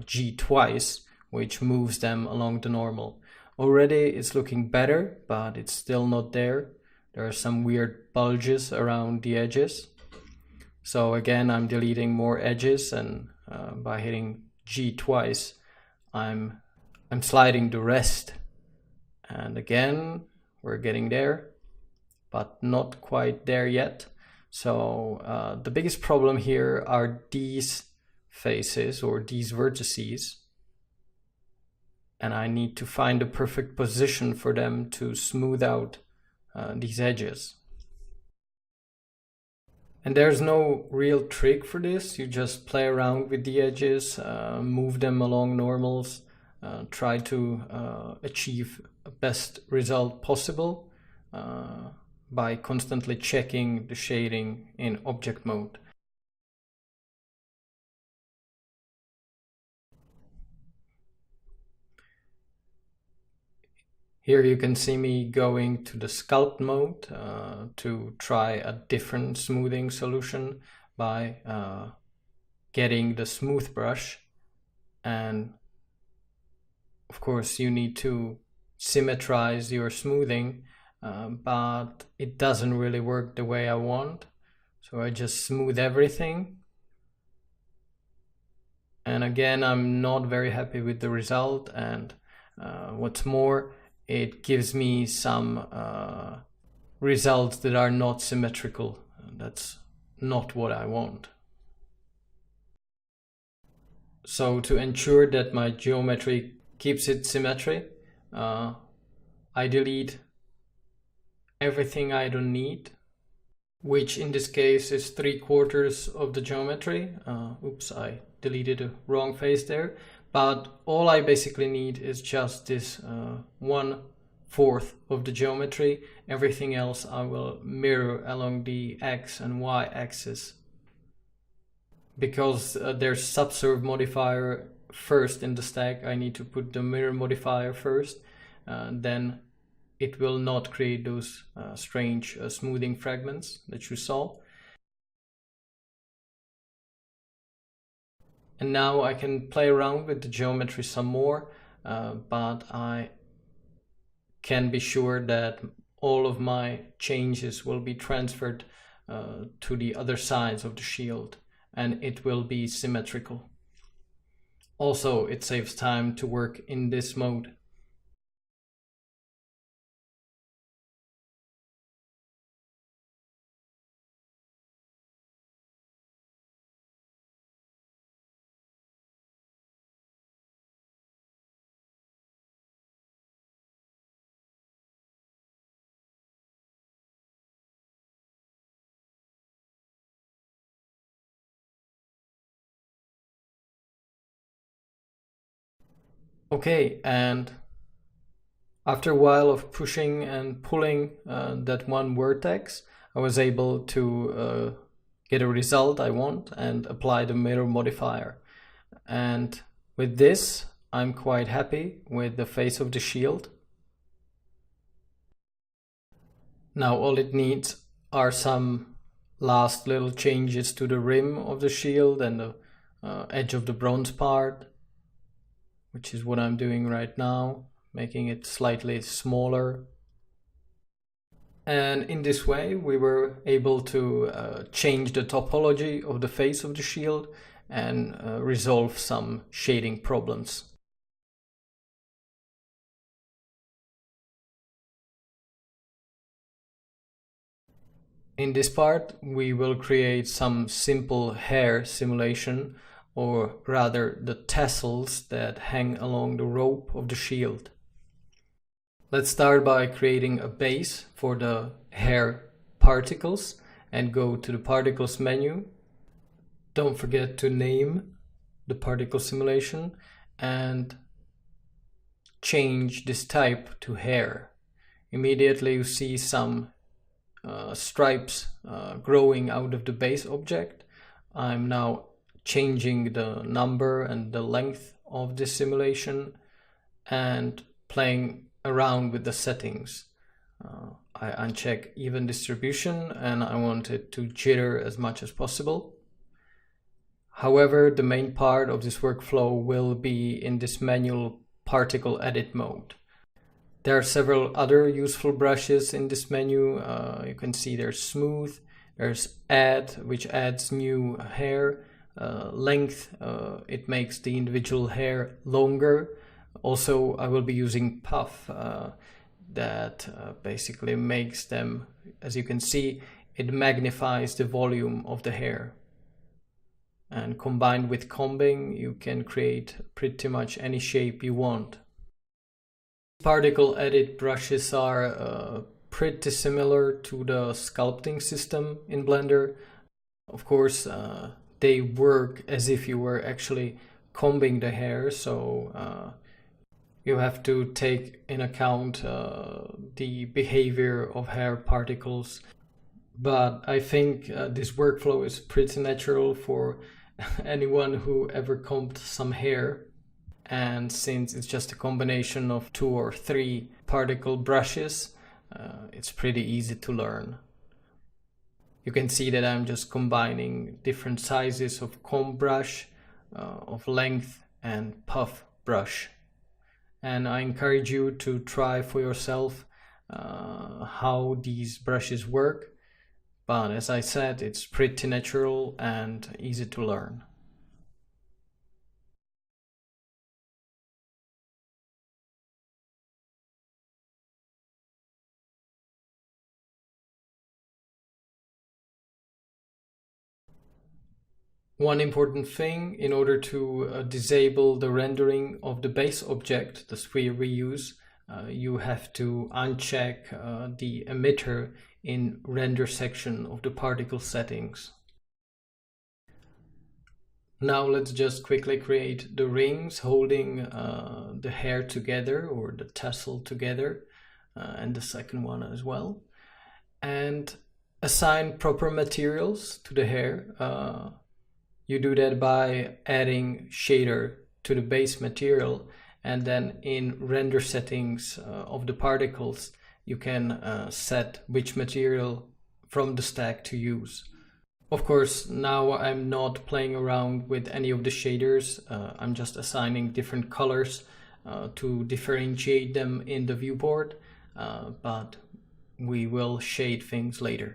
[SPEAKER 1] G twice, which moves them along the normal. Already it's looking better, but it's still not there. There are some weird bulges around the edges. So again, I'm deleting more edges, and by hitting G twice, I'm sliding the rest. And again, we're getting there, but not quite there yet. So the biggest problem here are these faces or these vertices, and I need to find the perfect position for them to smooth out these edges. And there's no real trick for this. You just play around with the edges, move them along normals, try to achieve the best result possible by constantly checking the shading in object mode. Here you can see me going to the sculpt mode to try a different smoothing solution by getting the smooth brush, and of course you need to symmetrize your smoothing, but it doesn't really work the way I want. So I just smooth everything, and again I'm not very happy with the result, and what's more, it gives me some results that are not symmetrical. That's not what I want. So to ensure that my geometry keeps its symmetry, I delete everything I don't need, which in this case is 3/4 of the geometry. Oops, I deleted a wrong face there. But all I basically need is just this 1/4 of the geometry. Everything else I will mirror along the X and Y axis because there's subsurf modifier first in the stack, I need to put the mirror modifier first, then it will not create those strange smoothing fragments that you saw. And now I can play around with the geometry some more, but I can be sure that all of my changes will be transferred to the other sides of the shield, and it will be symmetrical. Also, it saves time to work in this mode. Okay, and after a while of pushing and pulling that one vertex, I was able to get a result I want and apply the mirror modifier. And with this, I'm quite happy with the face of the shield. Now all it needs are some last little changes to the rim of the shield and the edge of the bronze part, which is what I'm doing right now, making it slightly smaller. And in this way we were able to change the topology of the face of the shield and resolve some shading problems. In this part we will create some simple hair simulation, or rather the tassels that hang along the rope of the shield. Let's start by creating a base for the hair particles and go to the particles menu. Don't forget to name the particle simulation and change this type to hair. Immediately you see some stripes growing out of the base object. I'm now changing the number and the length of this simulation and playing around with the settings. I uncheck even distribution and I want it to jitter as much as possible. However, the main part of this workflow will be in this manual particle edit mode. There are several other useful brushes in this menu. You can see there's smooth, there's add, which adds new hair, length, it makes the individual hair longer. Also, I will be using puff that basically makes them, as you can see, it magnifies the volume of the hair. And combined with combing, you can create pretty much any shape you want. Particle edit brushes are pretty similar to the sculpting system in Blender. Of course, they work as if you were actually combing the hair, so you have to take in account the behavior of hair particles. But I think this workflow is pretty natural for anyone who ever combed some hair. And since it's just a combination of 2 or 3 particle brushes, it's pretty easy to learn. You can see that I'm just combining different sizes of comb brush, of length and puff brush. And I encourage you to try for yourself how these brushes work. But as I said, it's pretty natural and easy to learn. One important thing, in order to disable the rendering of the base object, the sphere we use, you have to uncheck the emitter in render section of the particle settings. Now let's just quickly create the rings holding the hair together, or the tassel together, and the second one as well, and assign proper materials to the hair. You do that by adding shader to the base material, and then in render settings of the particles, you can set which material from the stack to use. Of course, now I'm not playing around with any of the shaders. I'm just assigning different colors to differentiate them in the viewport, but we will shade things later.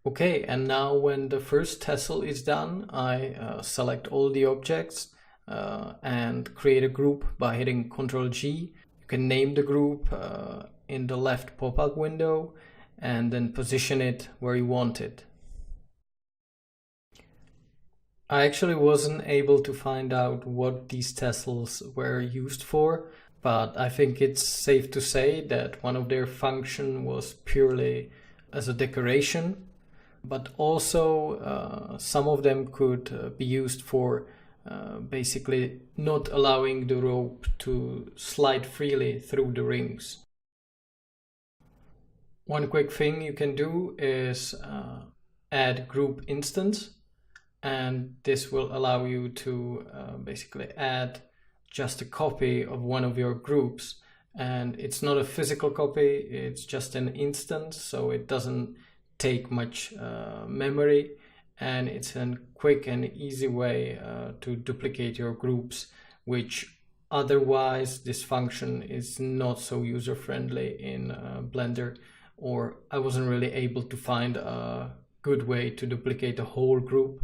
[SPEAKER 1] Okay, and now when the first tassel is done, I select all the objects and create a group by hitting Ctrl G. You can name the group in the left pop-up window and then position it where you want it. I actually wasn't able to find out what these tassels were used for, but I think it's safe to say that one of their function was purely as a decoration, but also some of them could be used for basically not allowing the rope to slide freely through the rings. One quick thing you can do is add group instance, and this will allow you to basically add just a copy of one of your groups, and it's not a physical copy, it's just an instance, so it doesn't take much memory, and it's a quick and easy way to duplicate your groups, which otherwise this function is not so user-friendly in Blender, or I wasn't really able to find a good way to duplicate a whole group.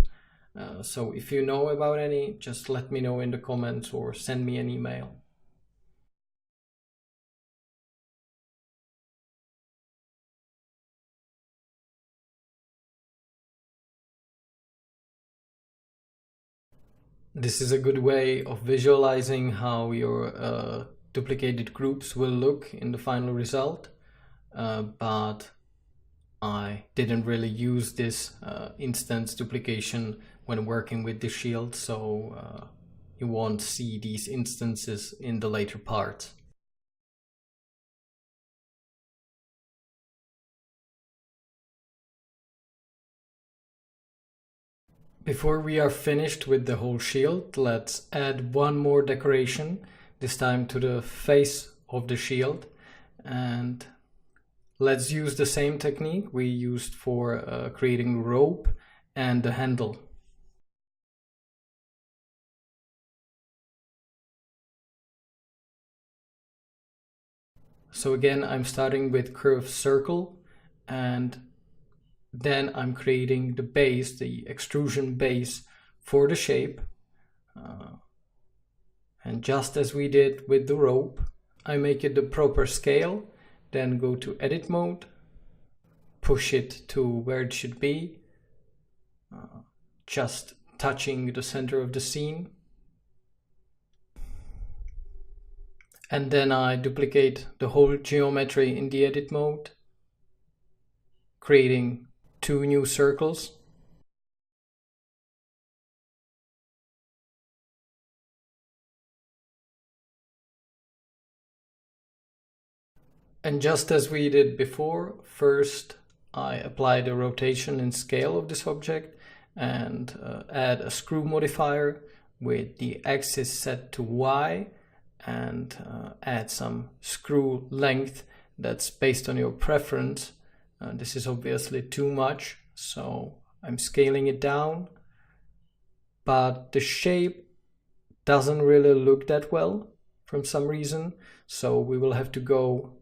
[SPEAKER 1] So if you know about any, just let me know in the comments or send me an email. This is a good way of visualizing how your duplicated groups will look in the final result, but I didn't really use this instance duplication when working with the shield, so you won't see these instances in the later parts. Before we are finished with the whole shield, let's add one more decoration, this time to the face of the shield, and let's use the same technique we used for creating rope and the handle. So again, I'm starting with curved circle, and then I'm creating the base, the extrusion base for the shape. And just as we did with the rope, I make it the proper scale, then go to edit mode, push it to where it should be, just touching the center of the scene. And then I duplicate the whole geometry in the edit mode, creating 2 new circles. And just as we did before, first I apply the rotation and scale of this object and add a screw modifier with the axis set to Y, and add some screw length that's based on your preference. This is obviously too much, so I'm scaling it down, but the shape doesn't really look that well from some reason, so we will have to go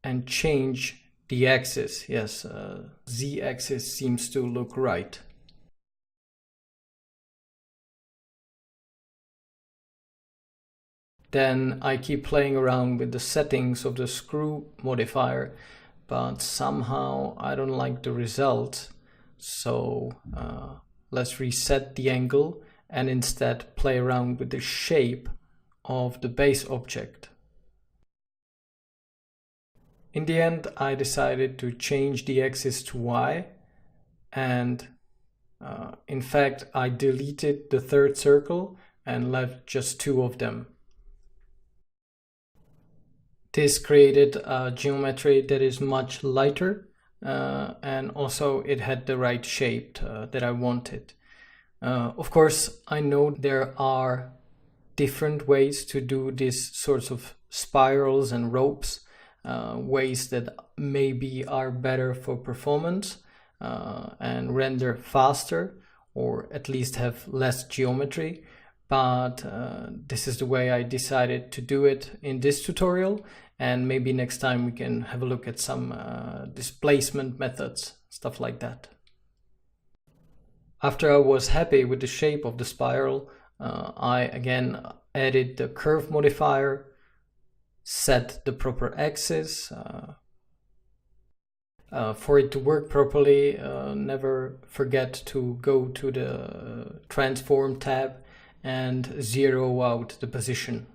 [SPEAKER 1] and change the axis. Yes, Z axis seems to look right. Then I keep playing around with the settings of the screw modifier, but somehow I don't like the result. So let's reset the angle and instead play around with the shape of the base object. In the end, I decided to change the axis to Y, and in fact I deleted the third circle and left just 2 of them. This created a geometry that is much lighter, and also it had the right shape that I wanted. Of course, I know there are different ways to do these sorts of spirals and ropes, ways that maybe are better for performance and render faster, or at least have less geometry. But this is the way I decided to do it in this tutorial, and maybe next time we can have a look at some displacement methods, stuff like that. After I was happy with the shape of the spiral, I again added the curve modifier, set the proper axis. For it to work properly, never forget to go to the transform tab and zero out the position.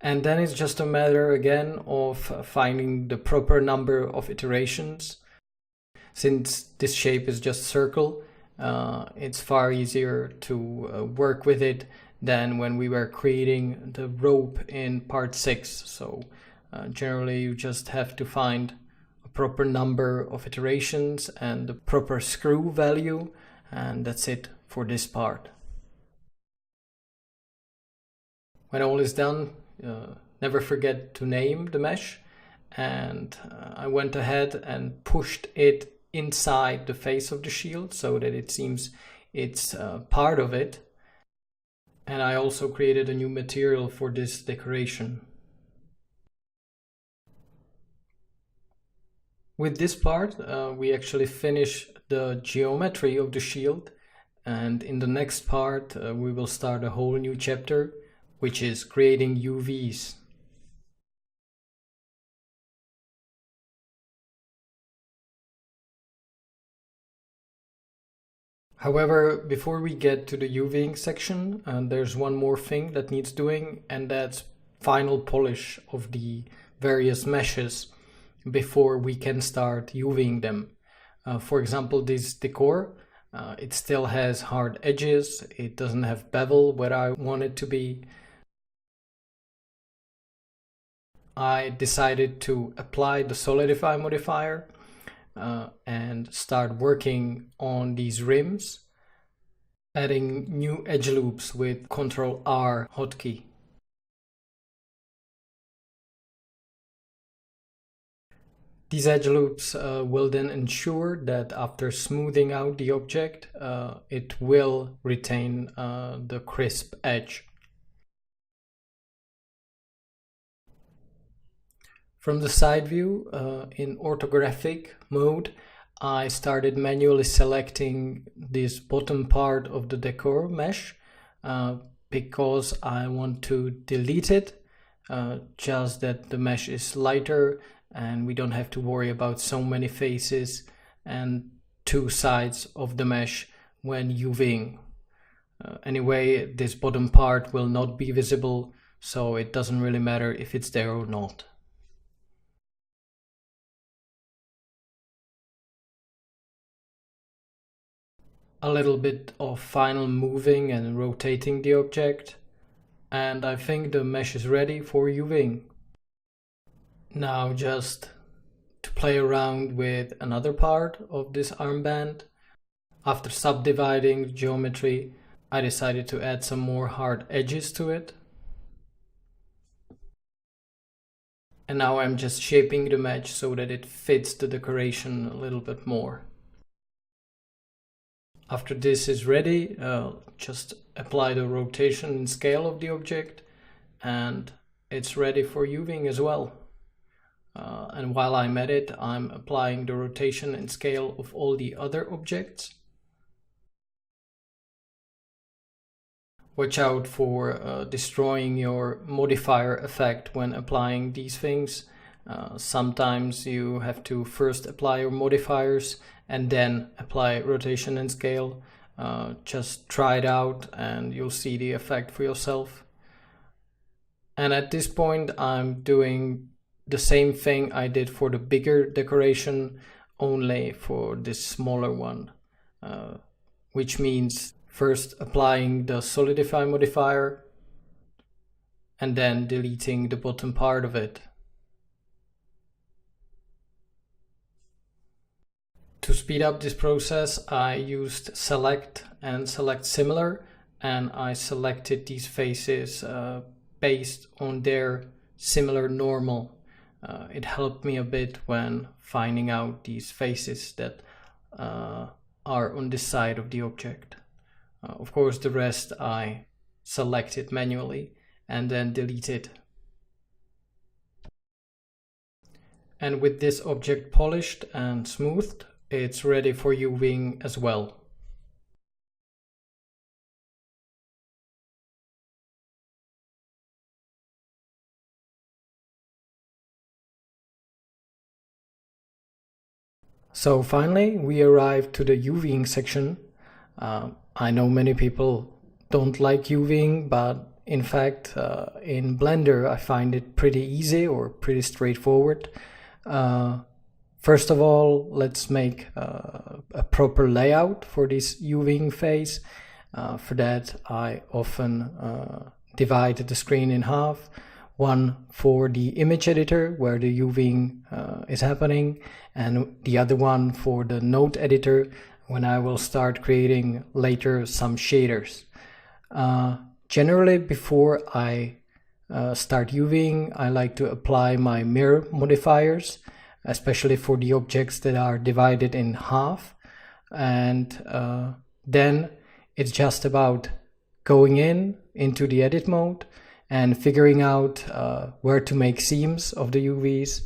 [SPEAKER 1] And then it's just a matter again of finding the proper number of iterations. Since this shape is just circle, it's far easier to work with it than when we were creating the rope in part 6. So generally you just have to find a proper number of iterations and the proper screw value, and that's it for this part. When all is done, never forget to name the mesh, and I went ahead and pushed it inside the face of the shield so that it seems it's part of it. And I also created a new material for this decoration. With this part, we actually finish the geometry of the shield, and in the next part we will start a whole new chapter, which is creating UVs. However, before we get to the UVing section, there's one more thing that needs doing, and that's final polish of the various meshes before we can start UVing them. For example, this decor, it still has hard edges, it doesn't have bevel where I want it to be. I decided to apply the solidify modifier and start working on these rims, adding new edge loops with Ctrl+R hotkey. These edge loops will then ensure that after smoothing out the object, it will retain the crisp edge. From the side view, in orthographic mode, I started manually selecting this bottom part of the decor mesh because I want to delete it, just that the mesh is lighter and we don't have to worry about so many faces and two sides of the mesh when UVing. Anyway, this bottom part will not be visible, so it doesn't really matter if it's there or not. A little bit of final moving and rotating the object, and I think the mesh is ready for UVing. Now just to play around with another part of this armband. After subdividing the geometry, I decided to add some more hard edges to it. And now I'm just shaping the mesh so that it fits the decoration a little bit more. After this is ready, just apply the rotation and scale of the object, and it's ready for UVing as well. And while I'm at it, I'm applying the rotation and scale of all the other objects. Watch out for destroying your modifier effect when applying these things. Sometimes you have to first apply your modifiers and then apply rotation and scale. Just try it out and you'll see the effect for yourself. And at this point I'm doing the same thing I did for the bigger decoration, only for this smaller one, which means first applying the solidify modifier and then deleting the bottom part of it. To speed up this process, I used select and select similar, and I selected these faces based on their similar normal. It helped me a bit when finding out these faces that are on this side of the object. Of course, the rest I selected manually and then deleted. And with this object polished and smoothed, it's ready for UVing as well. So finally, we arrived to the UVing section. I know many people don't like UVing, but in fact, in Blender, I find it pretty easy or pretty straightforward. First of all, let's make a proper layout for this UVing phase. For that, I often divide the screen in half. One for the image editor where the UVing is happening, and the other one for the node editor when I will start creating later some shaders. Generally, before I start UVing, I like to apply my mirror modifiers, especially for the objects that are divided in half. And then it's just about going into the edit mode and figuring out where to make seams of the UVs,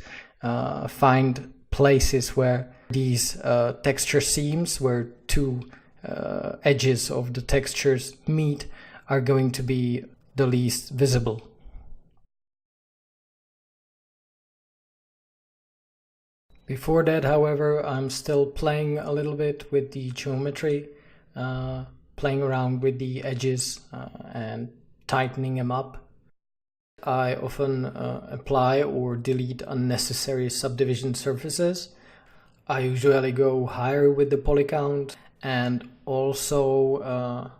[SPEAKER 1] find places where these texture seams, where two edges of the textures meet, are going to be the least visible. Before that, however, I'm still playing a little bit with the geometry, playing around with the edges and tightening them up. I often apply or delete unnecessary subdivision surfaces. I usually go higher with the poly count, and also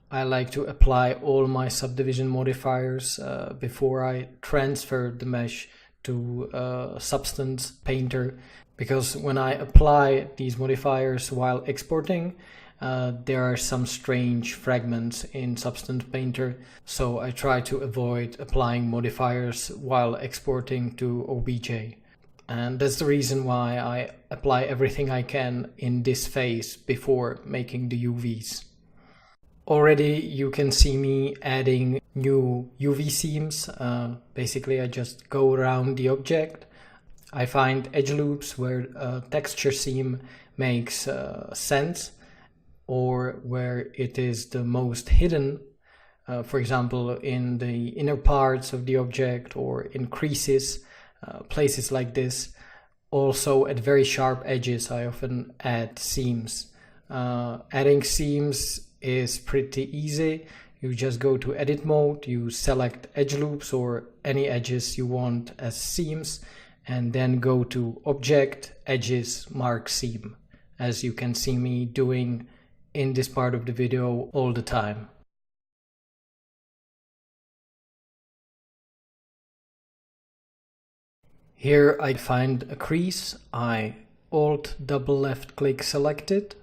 [SPEAKER 1] I like to apply all my subdivision modifiers before I transfer the mesh to Substance Painter, because when I apply these modifiers while exporting, there are some strange fragments in Substance Painter, so I try to avoid applying modifiers while exporting to OBJ. And that's the reason why I apply everything I can in this phase before making the UVs. Already you can see me adding new UV seams. Basically I just go around the object. I find edge loops where a texture seam makes sense, or where it is the most hidden, for example in the inner parts of the object or in creases, places like this. Also at very sharp edges I often add seams. Adding seams is pretty easy. You just go to edit mode, you select edge loops or any edges you want as seams, and then go to object, edges, mark seam, as you can see me doing in this part of the video all the time. Here I find a crease, I Alt double left click select it.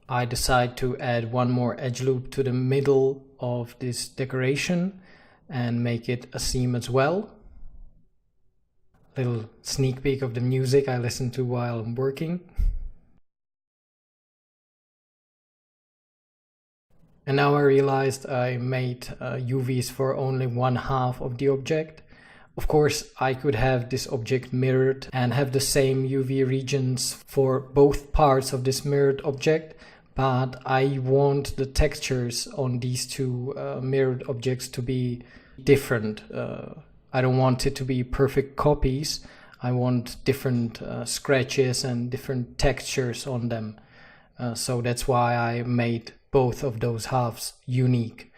[SPEAKER 1] I decide to add one more edge loop to the middle of this decoration and make it a seam as well. Little sneak peek of the music I listen to while I'm working. And now I realized I made UVs for only one half of the object. Of course, I could have this object mirrored and have the same UV regions for both parts of this mirrored object, but I want the textures on these two mirrored objects to be different. I don't want it to be perfect copies. I want different scratches and different textures on them. So that's why I made both of those halves unique,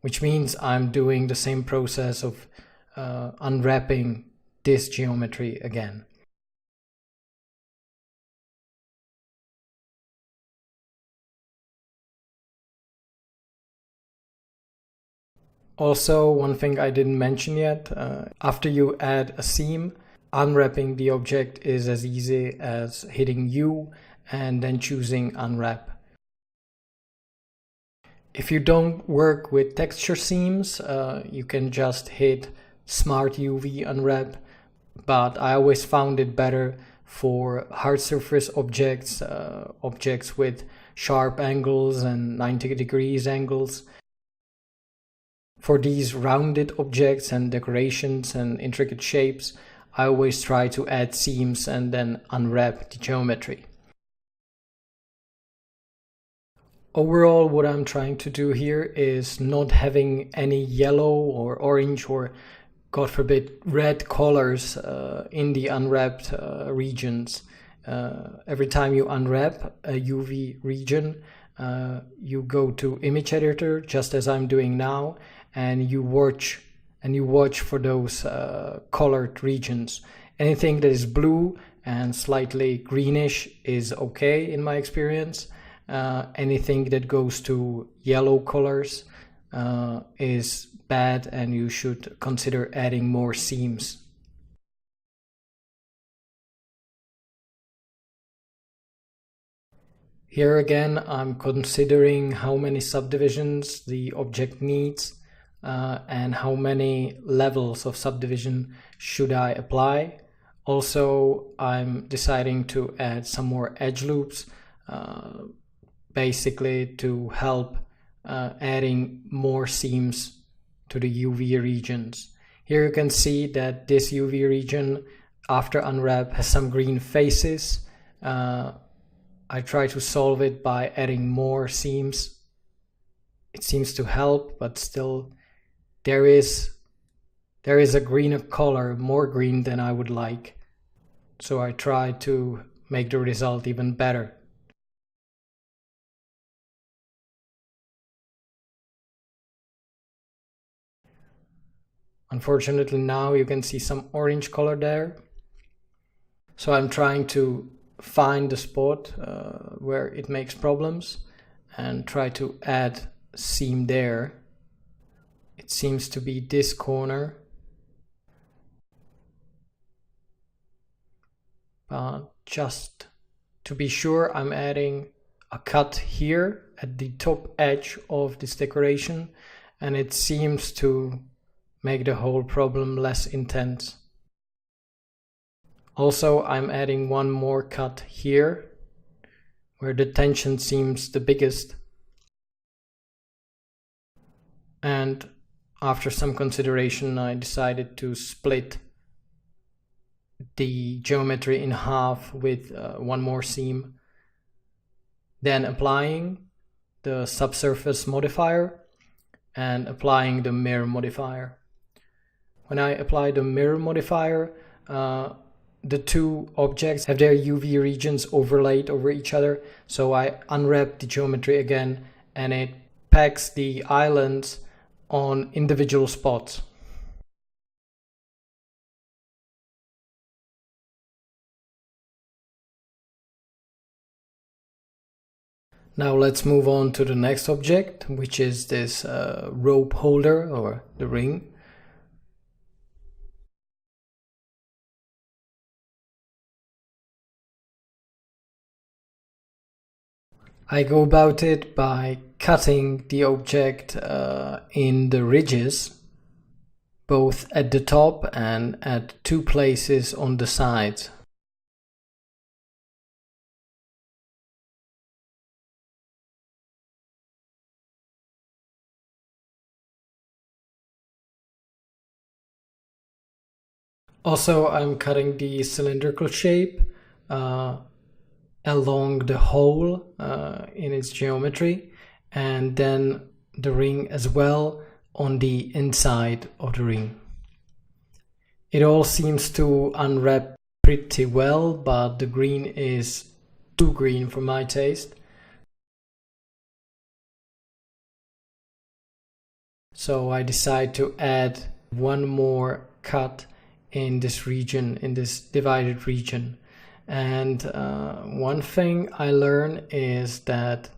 [SPEAKER 1] which means I'm doing the same process of unwrapping this geometry again. Also, one thing I didn't mention yet, after you add a seam, unwrapping the object is as easy as hitting U and then choosing unwrap. If you don't work with texture seams, you can just hit Smart UV unwrap, but I always found it better for hard surface objects, objects with sharp angles and 90 degrees angles. For these rounded objects and decorations and intricate shapes, I always try to add seams and then unwrap the geometry. Overall, what I'm trying to do here is not having any yellow or orange or, God forbid, red colors in the unwrapped regions. Every time you unwrap a UV region, you go to Image Editor, just as I'm doing now, and you watch for those colored regions. Anything that is blue and slightly greenish is okay in my experience. Anything that goes to yellow colors is bad, and you should consider adding more seams. Here again, I'm considering how many subdivisions the object needs and how many levels of subdivision should I apply. Also, I'm deciding to add some more edge loops, basically to help adding more seams to the UV regions. Here you can see that this UV region after unwrap has some green faces. I try to solve it by adding more seams. It seems to help, but still there is a greener color, more green than I would like. So I try to make the result even better. Unfortunately, now you can see some orange color there. So I'm trying to find the spot where it makes problems and try to add seam there. It seems to be this corner, but just to be sure, I'm adding a cut here at the top edge of this decoration, and it seems to make the whole problem less intense. Also, I'm adding one more cut here, where the tension seems the biggest. And after some consideration, I decided to split the geometry in half with one more seam. Then applying the subsurface modifier and applying the mirror modifier. When I apply the mirror modifier, the two objects have their UV regions overlaid over each other, so I unwrap the geometry again and it packs the islands on individual spots. Now let's move on to the next object, which is this rope holder or the ring. I go about it by cutting the object in the ridges, both at the top and at two places on the sides. Also, I'm cutting the cylindrical shape along the hole in its geometry, and then the ring as well on the inside of the ring. It all seems to unwrap pretty well, but the green is too green for my taste. So I decide to add one more cut in this region, in this divided region. And one thing I learned is that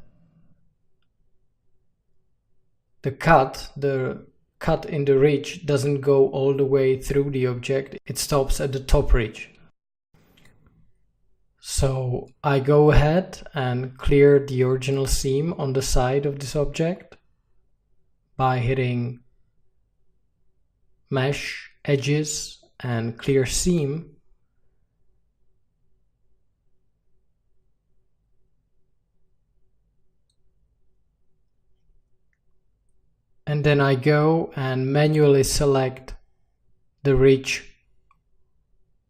[SPEAKER 1] the cut, the cut in the ridge doesn't go all the way through the object, it stops at the top ridge. So I go ahead and clear the original seam on the side of this object by hitting Mesh, Edges and Clear Seam. And then I go and manually select the ridge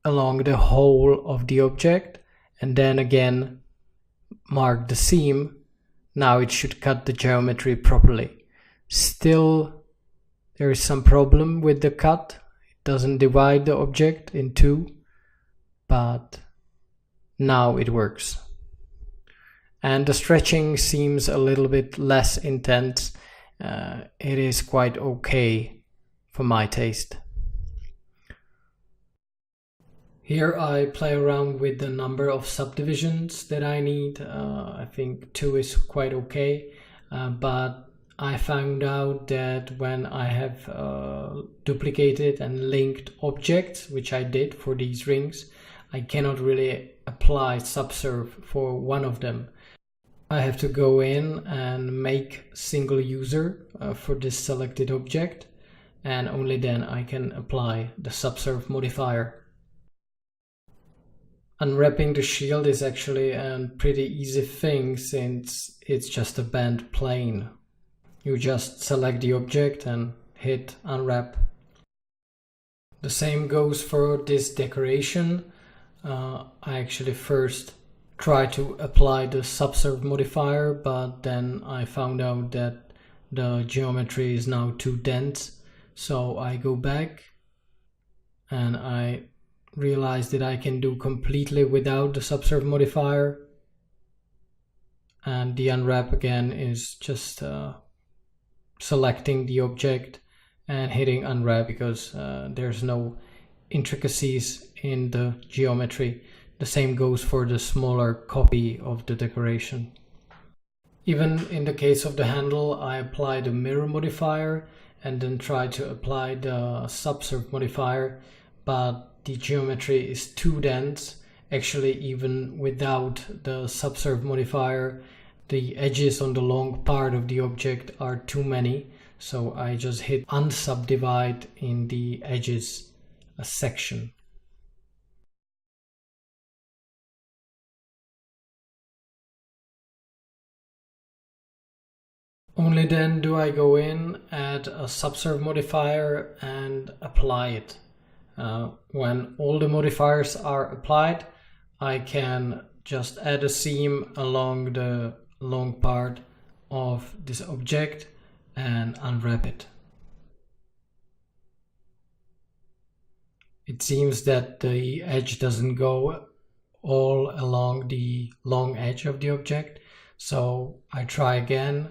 [SPEAKER 1] along the whole of the object, and then again mark the seam. Now it should cut the geometry properly. Still, there is some problem with the cut. It doesn't divide the object in two, but now it works. And the stretching seems a little bit less intense. It is quite okay for my taste. Here I play around with the number of subdivisions that I need. I think 2 is quite okay, but I found out that when I have duplicated and linked objects, which I did for these rings, I cannot really apply subsurf for one of them. I have to go in and make single user for this selected object, and only then I can apply the subsurf modifier. Unwrapping the shield is actually a pretty easy thing since it's just a bent plane. You just select the object and hit unwrap. The same goes for this decoration. I actually first tried to apply the subsurf modifier, but then I found out that the geometry is now too dense. So I go back and I realize that I can do completely without the subsurf modifier, and the unwrap again is just selecting the object and hitting unwrap because there's no intricacies in the geometry. The same goes for the smaller copy of the decoration. Even in the case of the handle, I apply the mirror modifier and then try to apply the subsurf modifier, but the geometry is too dense. Actually, even without the subsurf modifier, the edges on the long part of the object are too many, so I just hit unsubdivide in the edges section. Only then do I go in, add a subsurf modifier and apply it. When all the modifiers are applied, I can just add a seam along the long part of this object and unwrap it. It seems that the edge doesn't go all along the long edge of the object, so I try again.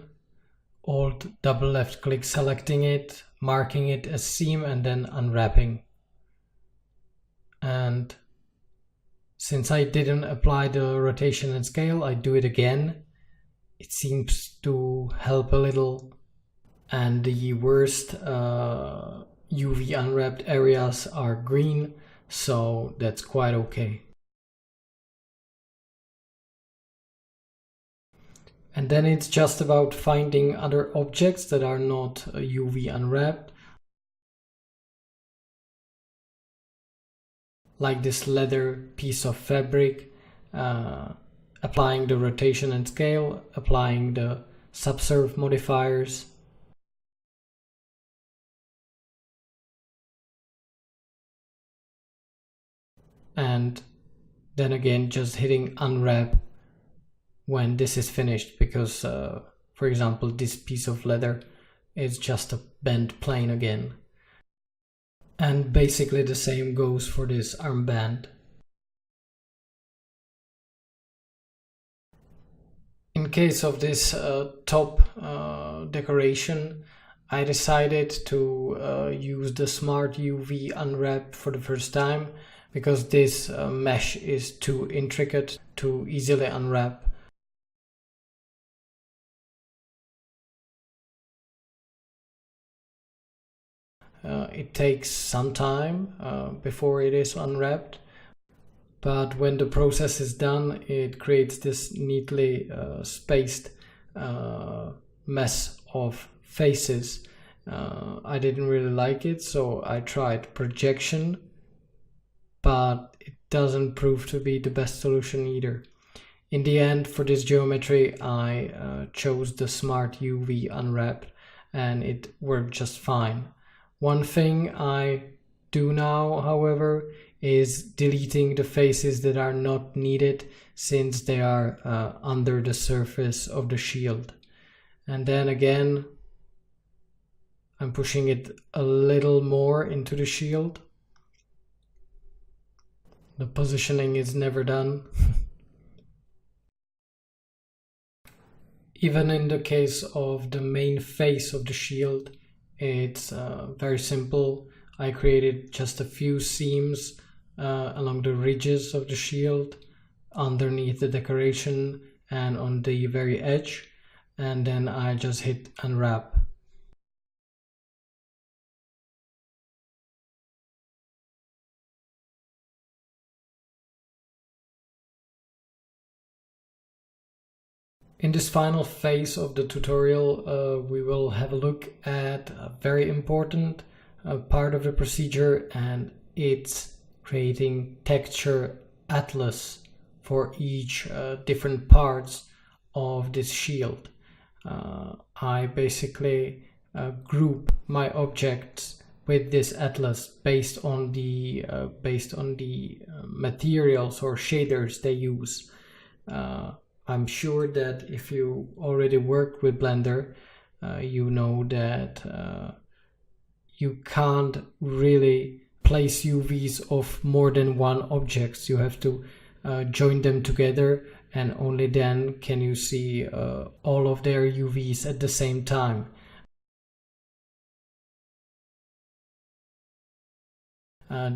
[SPEAKER 1] Alt double left click selecting it, marking it as seam and then unwrapping. And since I didn't apply the rotation and scale, I do it again. It seems to help a little, and the worst UV unwrapped areas are green, so that's quite okay. And then it's just about finding other objects that are not UV unwrapped, like this leather piece of fabric, applying the rotation and scale, applying the subsurf modifiers. And then again just hitting unwrap when this is finished, because for example this piece of leather is just a bent plane again. And basically the same goes for this armband. In case of this top decoration, I decided to use the Smart UV unwrap for the first time, because this mesh is too intricate to easily unwrap. it takes some time before it is unwrapped. But when the process is done, it creates this neatly spaced mess of faces. I didn't really like it, so I tried projection, but it doesn't prove to be the best solution either. In the end, for this geometry, I chose the Smart UV Unwrap, and it worked just fine. One thing I do now, however, is deleting the faces that are not needed, since they are under the surface of the shield. And then again, I'm pushing it a little more into the shield. The positioning is never done. Even in the case of the main face of the shield, it's very simple. I created just a few seams along the ridges of the shield, underneath the decoration and on the very edge, and then I just hit unwrap. In this final phase of the tutorial, we will have a look at a very important part of the procedure, and it's creating texture atlas for each different parts of this shield. I basically group my objects with this atlas based on the materials or shaders they use. I'm sure that if you already worked with Blender, you know that you can't really place UVs of more than one object. You have to join them together, and only then can you see all of their UVs at the same time.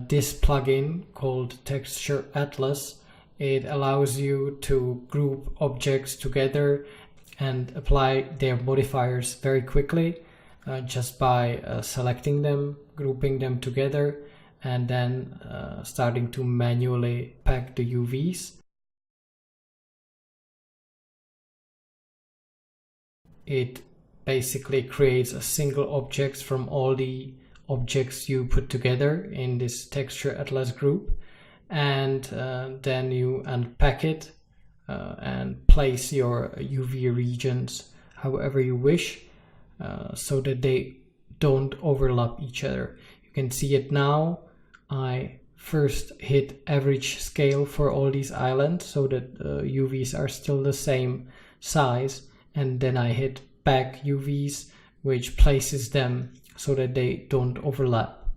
[SPEAKER 1] This plugin called Texture Atlas, it allows you to group objects together and apply their modifiers very quickly, just by selecting them, grouping them together, and then starting to manually pack the UVs. It basically creates a single object from all the objects you put together in this Texture Atlas group, and then you unpack it and place your UV regions however you wish, so that they don't overlap each other. You can see it now. I first hit average scale for all these islands so that UVs are still the same size, and then I hit back UVs, which places them so that they don't overlap.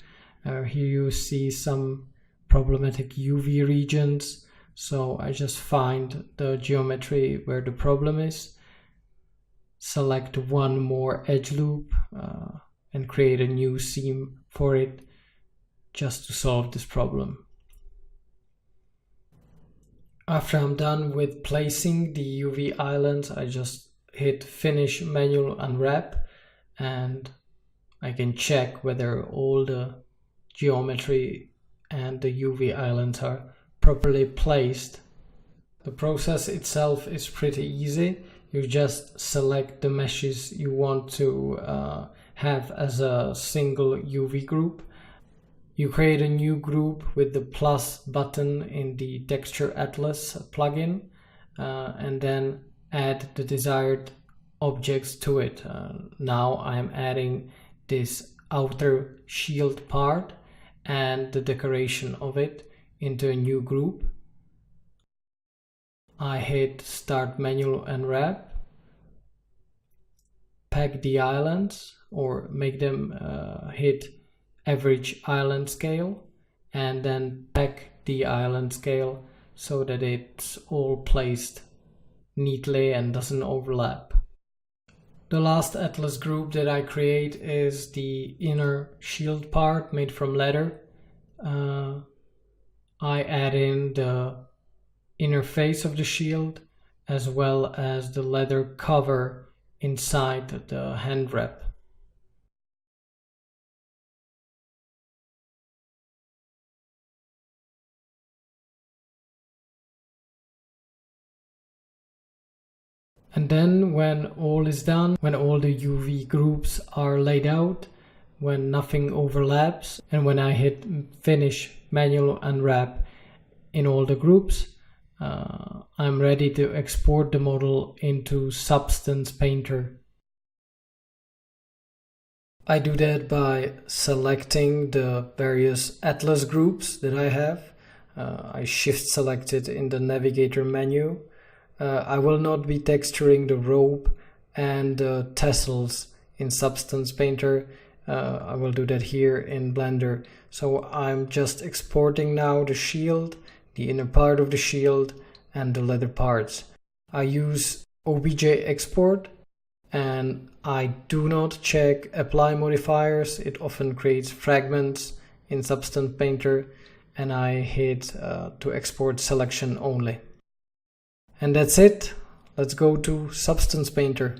[SPEAKER 1] Here you see some problematic UV regions, so I just find the geometry where the problem is, select one more edge loop and create a new seam for it, just to solve this problem. After I'm done with placing the UV islands, I just hit finish manual unwrap, and I can check whether all the geometry and the UV islands are properly placed. The process itself is pretty easy. You just select the meshes you want to have as a single UV group. You create a new group with the plus button in the Texture Atlas plugin, and then add the desired objects to it. Now I'm adding this outer shield part and the decoration of it into a new group. I hit start manual unwrap, pack the islands, or make them hit average island scale, and then pack the island scale so that it's all placed neatly and doesn't overlap. The last atlas group that I create is the inner shield part made from leather. I add in the inner face of the shield as well as the leather cover inside the hand wrap. And then when all is done, when all the UV groups are laid out, when nothing overlaps, and when I hit finish manual unwrap in all the groups, I'm ready to export the model into Substance Painter. I do that by selecting the various atlas groups that I have. I shift select it in the navigator menu. I will not be texturing the rope and the tassels in Substance Painter. I will do that here in Blender. So I'm just exporting now the shield, the inner part of the shield, and the leather parts. I use OBJ export, and I do not check apply modifiers. It often creates fragments in Substance Painter, and I hit to export selection only. And that's it. Let's go to Substance Painter.